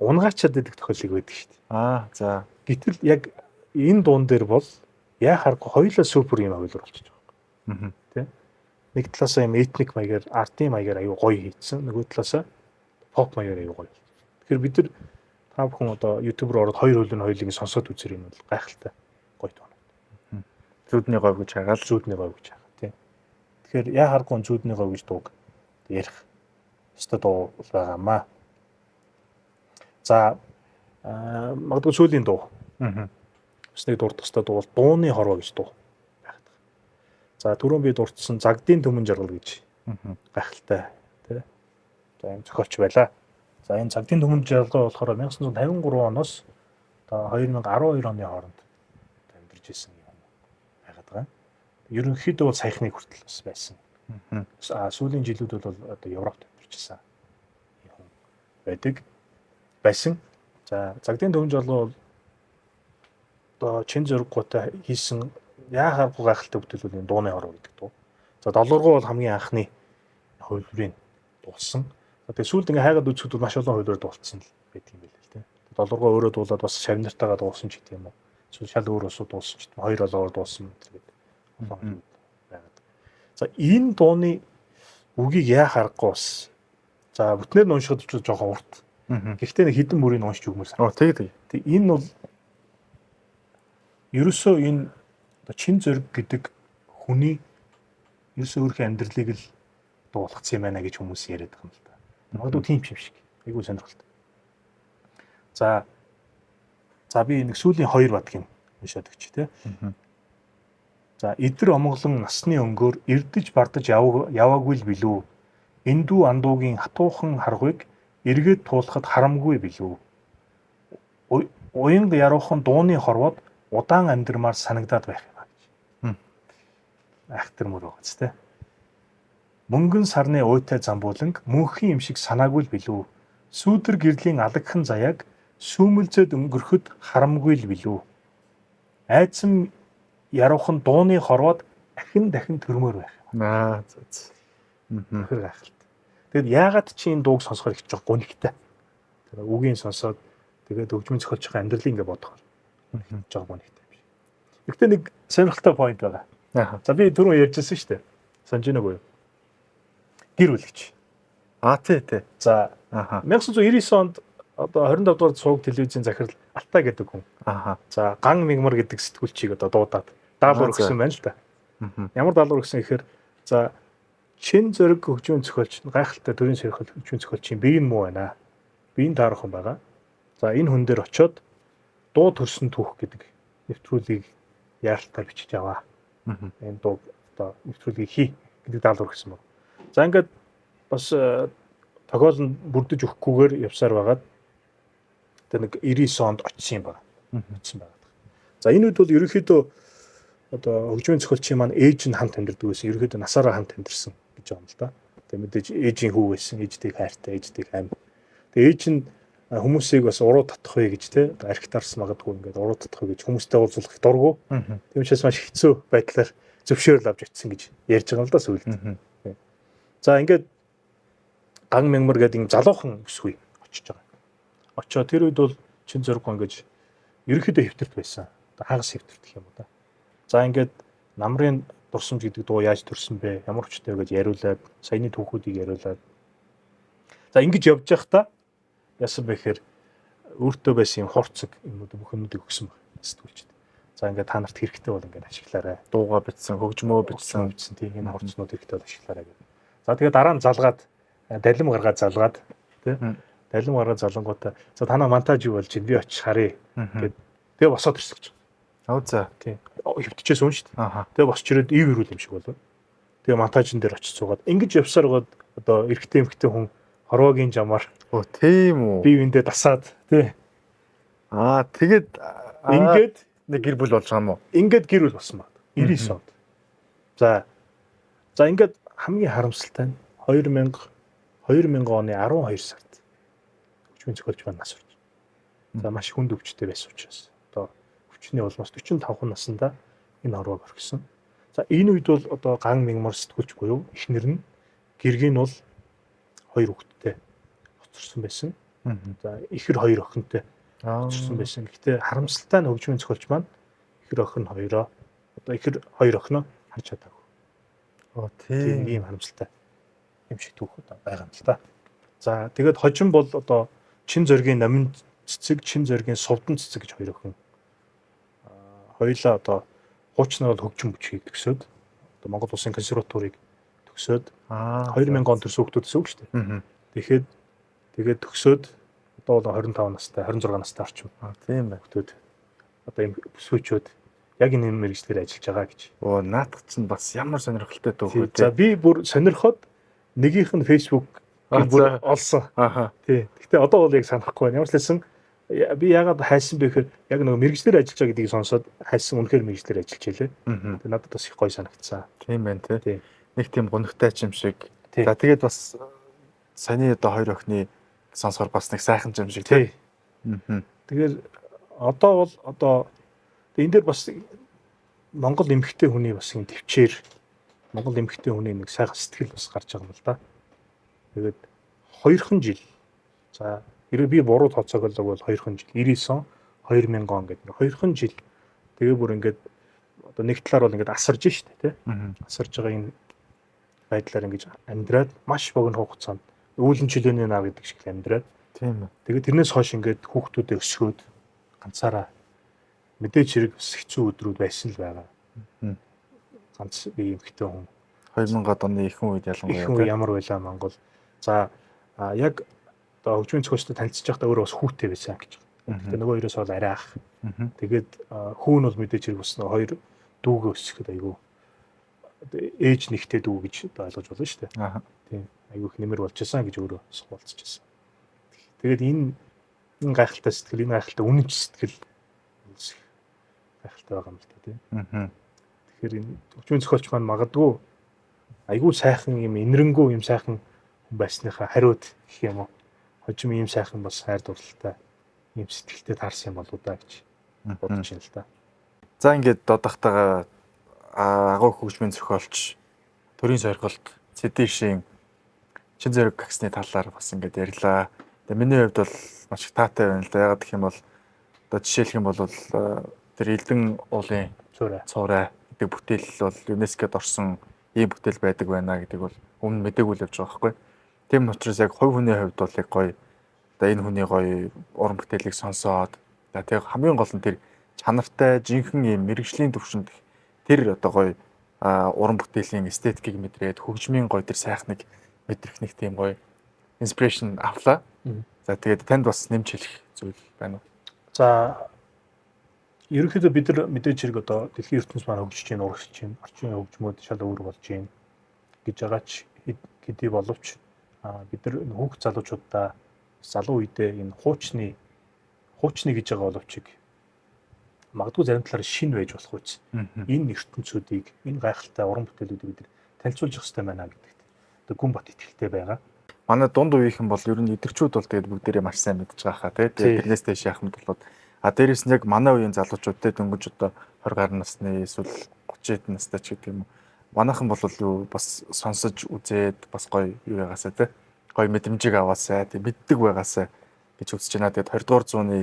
унгаачаад идэх тохиолдол байдаг шүү дээ. За гэтэл яг энэ дуун дээр бол яхааргүй хоёулаа супер юм авилар болчихж байгаа. Тэ? Нэг талаасаа юм этник маягаар, артын маягаар аюу гоё хийцэн, нөгөө талаасаа поп маягаар аюу гоё. Тэгэхээр бид нар та бүхэн одоо YouTube-оор ороод хоёр хөлөний хоёулыг сонсоод үзэр юм бол гайхалтай гоё тоо. зүүдний говь гэж хагаал зүүдний говь гэж хаа тий. Тэгэхээр яхааргүй зүүдний говь гэж дууг ярих өстой дуу байгаамаа. За магадгүй сүүлийн дуу. Бас нэг дурдах өстой дуу бол дууны хорвоо гэж дуу байгаад. За түрүүн би дурдсан Загдын Төмөн Жаргал гэж гайхалтай тий. За энэ зохиолч байлаа. За энэ Загдын Төмөн Жаргал болохоор 1953 оноос одоо 2012 оны хооронд амьдарч ирсэн юм байгаад байгаа. Ерөнхийдөө бол саяхныг хүртэл бас байсан. Сүүлийн жилүүд бол одоо Европт амьдарч ирсэн юм байдаг байсан. За Загдын Төмөн Жаргал бол одоо чин зөрөггүйтэй хийсэн яахааргүй гайхалтай бүтээл бол энэ дууны хорвоо гэдэг дуу. За долларгуу бол хамгийн анхны хувилбарыг дуулсан. Тэгээ сүүлд ингээ хайгаад үзэхэд маш олон хувилбар дуулсан л байдаг юм байл л тийм. Долларгуу өөрөө дуулаад бас шавнартайгаа дуулсан ч гэдэг юм уу. Эсвэл шал өөр усуу дуулсан ч гэдэг юм. Хоёр олоор дуулсан гэдэг байгаад. За энэ дууны үгийг яахааргүй бас за бүтнээр нь уншихад ч жоохон урт. Гэхдээ нэг хідэн мөрийг уншиж өгмөр санагдав. Тэг. Энэ бол ерөөсөө энэ чин зөрг гэдэг хүний ерөөсөө өөрхийн амьдралыг л дуулгацсан юм байна гэж хүмүүс яриад байгаа юм л да. Магадгүй тийм юм шиг. Айгуу сонирхолтой. За За би нэг сүүлийн 2 бадгийн уншаад өгч тий. За эдэр омглон насны өнгөөр эрдэж бардаж яваагүй л билүү. Эндүү андуугийн хатуухан харгыг эргээд туулахад харамгүй билүү. Уянга яруухан дууны хорвоод удаан амьдрмаар санагдаад байх юм аа гэж. Айхтар мөр байгааз тий. Мөнгөн сарны уйтай замбууланг мөнхийн юм шиг санаагүй л билүү. Сүүдэр гэрлийн алагхан заяаг сүүмэлзэд өнгөрөхөд харамгүй л билүү. Айдсан яруухан дууны хорвоод дахин төрмөр байх. Тэр гайхалтай. Тэгэд яагаад чи энэ дууг сонсохоор их жоо гонигтай. Тэр үгийн сонсоод тэгээд хөгжмийн зохиолч амьдралын ингээ бодохоор жоо гонигтай биш. Гэхдээ нэг сонирхолтой point байгаа. За би түрүү ярьжсэн шүү дээ. Санаж байна уу? Гэр бүлэгч. Тий. За 1999 онд одоо 25 дугаар цууг телевизийн захирал Алтай гэдэг хүн. За Ган Мигмар гэдэг сэтгүүлчийг одоо дуудаад даалгавар өгсөн байна л да. Ямар даалгавар өгсөн гэхээр за чин зөрөг хөгжмийн зохиолч гайхалтай төрийн сэрхэл хөгжмийн зохиолчийн биеийн муу байна. Биеийн таархан байгаа. За энэ хүн дээр очиод дуу төрсөн түүх гэдэг нэвтрүүлгийг яаралтай бичиж аваа. Энэ дуу одоо нэвтрүүлгийг хий гэдэг даалгавар өгсөн байна. За ингээд бас тохиол нь бүрдэж өгөхгүйгээр явсаар байгаад тэр нэг 99 онд очсон юм байна. Очсон байгаа. За энэ үед бол ерөнхийдөө одоо хөгжмийн зохиолчийн маань ээж нь хамт амьдардаг байсан. Ерөнхийдөө насаараа хамт амьдарсан гэж байна л да. Тэгээ мэдээж ээжийн хүү байсан, ээжтэйг хайртай, ээжтэйг аим. Тэгээ ээж нь хүмүүсийг бас уруу татах вэ гэж те архитарс магадгүй ингээд уруу татах вэ гэж хүмүүстэй уулзах дургу. Тийм учраас маш хэцүү байдлаар зөвшөөрөл авч очсон гэж ярьж байгаа л да сүүлд. За ингээд Ган Мигмар гэдэг юм залуухан өсвүй очиж байгаа. Очоод тэр үед бол чин зөрг ингэж ерөнхийдөө хэвтэрт байсан. Хагас хэвтэрт гэх юм уу да. За ингээд намрын дурсамж гэдэг дуу яаж төрсөн бэ? Ямар хүчтэй вэ гэж яриулаад, саяны түүхүүдийг яриулаад. За ингэж явж байхдаа яасан бэ гэхээр өөртөө байсан юм хурцэг юмнууд бүх юмнуудыг өгсөн байна сэтгүүлчд. За ингээд та нарт хэрэгтэй бол ингээд ашиглаарай. Дууга бичсэн, хөгжмөө бичсэн тийм энэ хурцнууд хэрэгтэй бол ашиглаарай гэдэг. За тэгээд дараа нь залгаад далим гаргаад залгаад тий далим гаргаад залангуудаа за танаа монтаж юу болж байна би очиж харъя гэд тэгээ босоод ирсэн гэж. За тий хөвтчээс үн шүү дээ. Тэгээ босч ирээд ив ирүүл юм шиг болов. Тэгээ монтажн дээр очиж суугаад ингэж явсаар гоод одоо эрэгтэй эмэгтэй хүн хорвоогийн жамаар тийм үү. бие биендээ дасаад тий тэгээд ингээд нэг гэр бүл болж байгаа юм уу? Ингээд гэр бүл болсон байна. 99 онд. За ингээд хамгийн харамсалтай нь 2000 оны 12 сард хөгжмийн зохиолч маань нас урж. За маш хүнд өвчтэй байсан учраас одоо өвчний улмаас 45 наснда энэ хорвоог орхисон. За энэ үед бол одоо Ган Мигмар сэтгүүлч буюу эхнэр нь гэргийн бол 2 хүүхэдтэй хоцорсон байсан. За ихэр 2 охинтой хоцорсон байсан. Гэхдээ харамсалтай нь хөгжмийн зохиолч маань ихэр охин 2-оо одоо ихэр 2 охиноо харж чадаагүй. Тийм ийм харамсалтай юм шиг түүхүүд байгаа юм л та. За тэгээд хожим бол одоо чин зөргийн номин цэцэг, чин зөргийн сувдан цэцэг гэж хоёр охин. Хоёулаа одоо хуучнаар бол хөгжим бүчгийг төгсөөд одоо Монгол Улсын консерваторийг төгсөөд 2000 он төрсөн хүүхдүүдсэн үг шүү дээ. Тэгээд төгсөөд одоо бол 25 настай, 26 настай орчим. Тийм байна. Хүүхдүүд одоо юм бүсгүйчүүд яг энэ мэргэжлэр ажиллаж байгаа гэж. Наадах чинь бас ямар сонирхолтой түүх үү. За би бүр сонирхоод нэгийнх нь Facebook бүр олсон. Тий. Гэхдээ одоо бол яг санахгүй байна. Ямар ч хэлсэн би яагаад хайсан бэ гэхээр яг нэг мэргэжлэр ажиллаж байгаа гэдгийг сонсоод хайсан үнэхээр мэргэжлэр ажиллаж байлээ. Тэгээд надад бас их гоё санагдсан. Тийм байна тий. Нэг тийм гонхтой юм шиг. За тэгээд бас саяны одоо хоёр охины сонсохоор бас нэг сайхан юм шиг тий. Тэгээд одоо бол одоо энэ дээр бас Монгол эмэгтэй хүний бас юм төвчээр Монгол эмэгтэй хүний нэг сайхан сэтгэл бас гарч байгаа юм л да. Тэгээд 2хан жил. За хэрэг би буруу тооцоолог бол 2хан жил. 99 он, 2000 он гэдэг 2хан жил. Тэгээ бүр ингээд одоо нэг талаар бол ингээд асарж штэ тий. Асарж байгаа энэ байдлаар ингэж амьдраад маш богино хугацаанд үүлэн чөлөөний нав гэдэг шиг амьдраад. Тийм үү. Тэгээд тэрнээс хойш ингээд хүүхдүүдээ өсгөөд ганцаараа мэдээж хэрэг хэцүү өдрүүд байсан л байгаа. Ганц би эмэгтэй хүн 2000 оны ихэнх үед ялангуяа ямар байлаа Монгол. За яг одоо хөгжмийн зохиолчтой танилцж байхдаа өөрөө бас хүүтэй байсан гэж. Гэхдээ нөгөө хоёроос бол арай ах. Тэгээд хүүн бол мэдээж хэрэг бас хоёр дүүгээ өсгөхөд айгүй ээж нэгтэй дүү гэж одоо ойлгож болно шүү дээ. Аа. Тийм. Айгүй их нэмэр болчихсон гэж өөрөө суулцчихсан. Тэгээд энэ гайхалтай сэтгэл, энэ гайхалтай үнэнч сэтгэл гайхалтай байгаа юм л та тийм. Тэгэхээр энэ хөгжмийн зохиолч маань магадгүй айгүй сайхан юм инэрэнгүү юм сайхан хүн байсныхаа хариуд гэх юм уу. Хожим ийм сайхан бас хайр дурлалтай ийм сэтгэлтэй таарсан юм болоо да гэж бодож байна л да. За ингээд додохтойгоо агуу хөгжмийн зохиолч төрийн сорилт Цэдишийн чин зэрэг гагсны талаар бас ингээд ярьлаа. Тэгээ миний хувьд бол маш их таатай байна л да. Ягаад гэх юм бол одоо жишээлх юм бол тэр Элдэн уулын цувраа гэдэг бүтээл бол ЮНЕСКОд орсон ийм бүтээл байдаг байна гэдэг бол өмнө мэдээгүй л явж байгаа байхгүй. Тийм учраас яг хувь хүний хувьд бол яг гоё одоо энэ хүний гоё уран бүтээлийг сонсоод тэгээ хамгийн гол нь тэр чанартай жинхэнэ ийм мэрэгжлийн төвшөнд тэр одоо гоё уран бүтээлийн эстетикийг мэдрээд хөгжмийн гоё тэр сайхныг мэдрэх нэг тийм гоё инспирэшн авлаа. За тэгээд танд бас нэмж хэлэх зүйл байна уу? За ерөнхийдөө бид нар мэдээж хэрэг одоо дэлхийн ертөнцийн маань хөгжиж байна, урагшиж байна, орчин үеийн хөгжмөд шал өөр болж байна гэж байгаа ч хэдий боловч бид нар хүүхд залуучуудаа залуу үедээ энэ хуучны гэж байгаа боловч магадгүй зарим талаар шин байж болох үс. Энэ ертөнцүүдийг, энэ гайхалтай уран бүтээлүүдийг бид танилцуулж явах хэрэгтэй байна гэдэгт одоо гүн бат итгэлтэй байгаа. Манай дунд үеийнхэн бол ер нь эдгэрчүүд бол тэгээд бүгдээрээ маш сайн мэдж байгаа хаа тэгээд тэрнээс дэш яах мэт болоод дээрээс нь яг манай үеийн залуучууд те дөнгөж одоо 20 гаруй насны эсвэл 30 хэд настай ч гэдэг юм уу. Манайхан бол юу бас сонсож үзээд бас гоё юу ягаасаа те гоё мэдрэмжийг аваасаа тэг мэддэг байгаасаа гэж үзэж байна. Тэгээд 20 дугаар зууны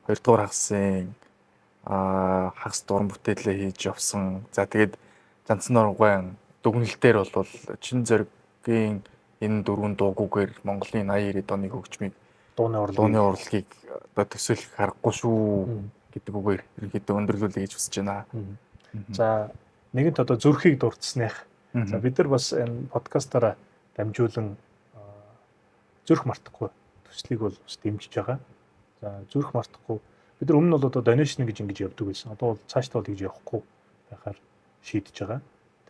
2 дугаар хагасын хагас дуран бүтээлээ хийж явсан. За тэгээд Занцны оргойн дүгнэлтээр бол чин зоригийн энэ дөрвөн дуугүйгээр Монголын 80-90 оны хөгжмийг дууны урлагийг одоо төсөөлөх аргагүй шүү гэдэг үгээр ерөнхийдөө өндөрлүүлэе гэж хүсэж байна. За нэгэнт одоо зүрхийг дурдсных. За бид нар бас энэ подкастаараа дамжуулан зүрх мартахгүй төслийг бол бас дэмжиж байгаа. За зүрх мартахгүй бид нар өмнө нь бол одоо donation гэж ингэж явдаг байсан. Одоо бол цаашдаа бол гэж явахгүй байхаар шийдэж байгаа.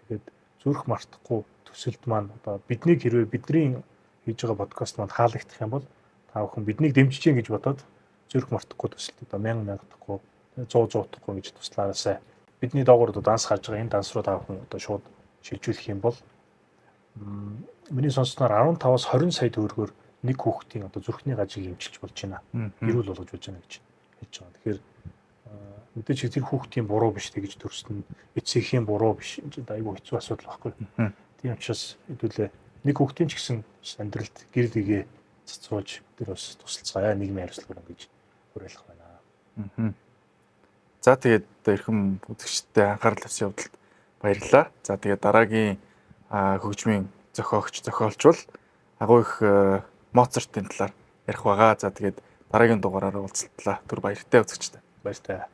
Тэгээд зүрх мартахгүй төсөлд маань одоо биднийг хэрвээ бидний хийж байгаа подкаст маань хаалгагдах юм бол та бүхэн биднийг дэмжиж гин гэж бодоод зүрх мартахгүй төсөлд одоо 1000 тахгүй 100 тахгүй гэж туслаараасай. Бидний доогоор одоо данс гарч байгаа энэ данс руу та бүхэн одоо шууд шилжүүлэх юм бол миний сонссноор 15-аас 20 сая төгрөгөөр нэг хүүхдийн одоо зүрхний гажиг эмчилж болж байна. Эрүүл болгож болж байна гэж хэлж байгаа. Тэгэхээр мэдээж тэр хүүхдийн буруу биш тэгж төрсөн эцсийн буруу биш. Айгүй хэцүү асуудал байхгүй. Тийм учраас хэдүүлээ нэг хүүхдийн ч гэсэн амьдралд гэр дэгээ цацруулж тэр бас тусалцгаая нийгмийн хариуцлага гэж уриалах байна. За тэгээд эрхэм үзэгчдээ анхаарал тавьсан явдалд баярлалаа. За тэгээд дараагийн хөгжмийн зохиолч бол агуу их Моцартын талаар ярих байгаа. За тэгээд дараагийн дугаараар уулзлаа. Түр баяртай үзэгчдээ. Баяртай.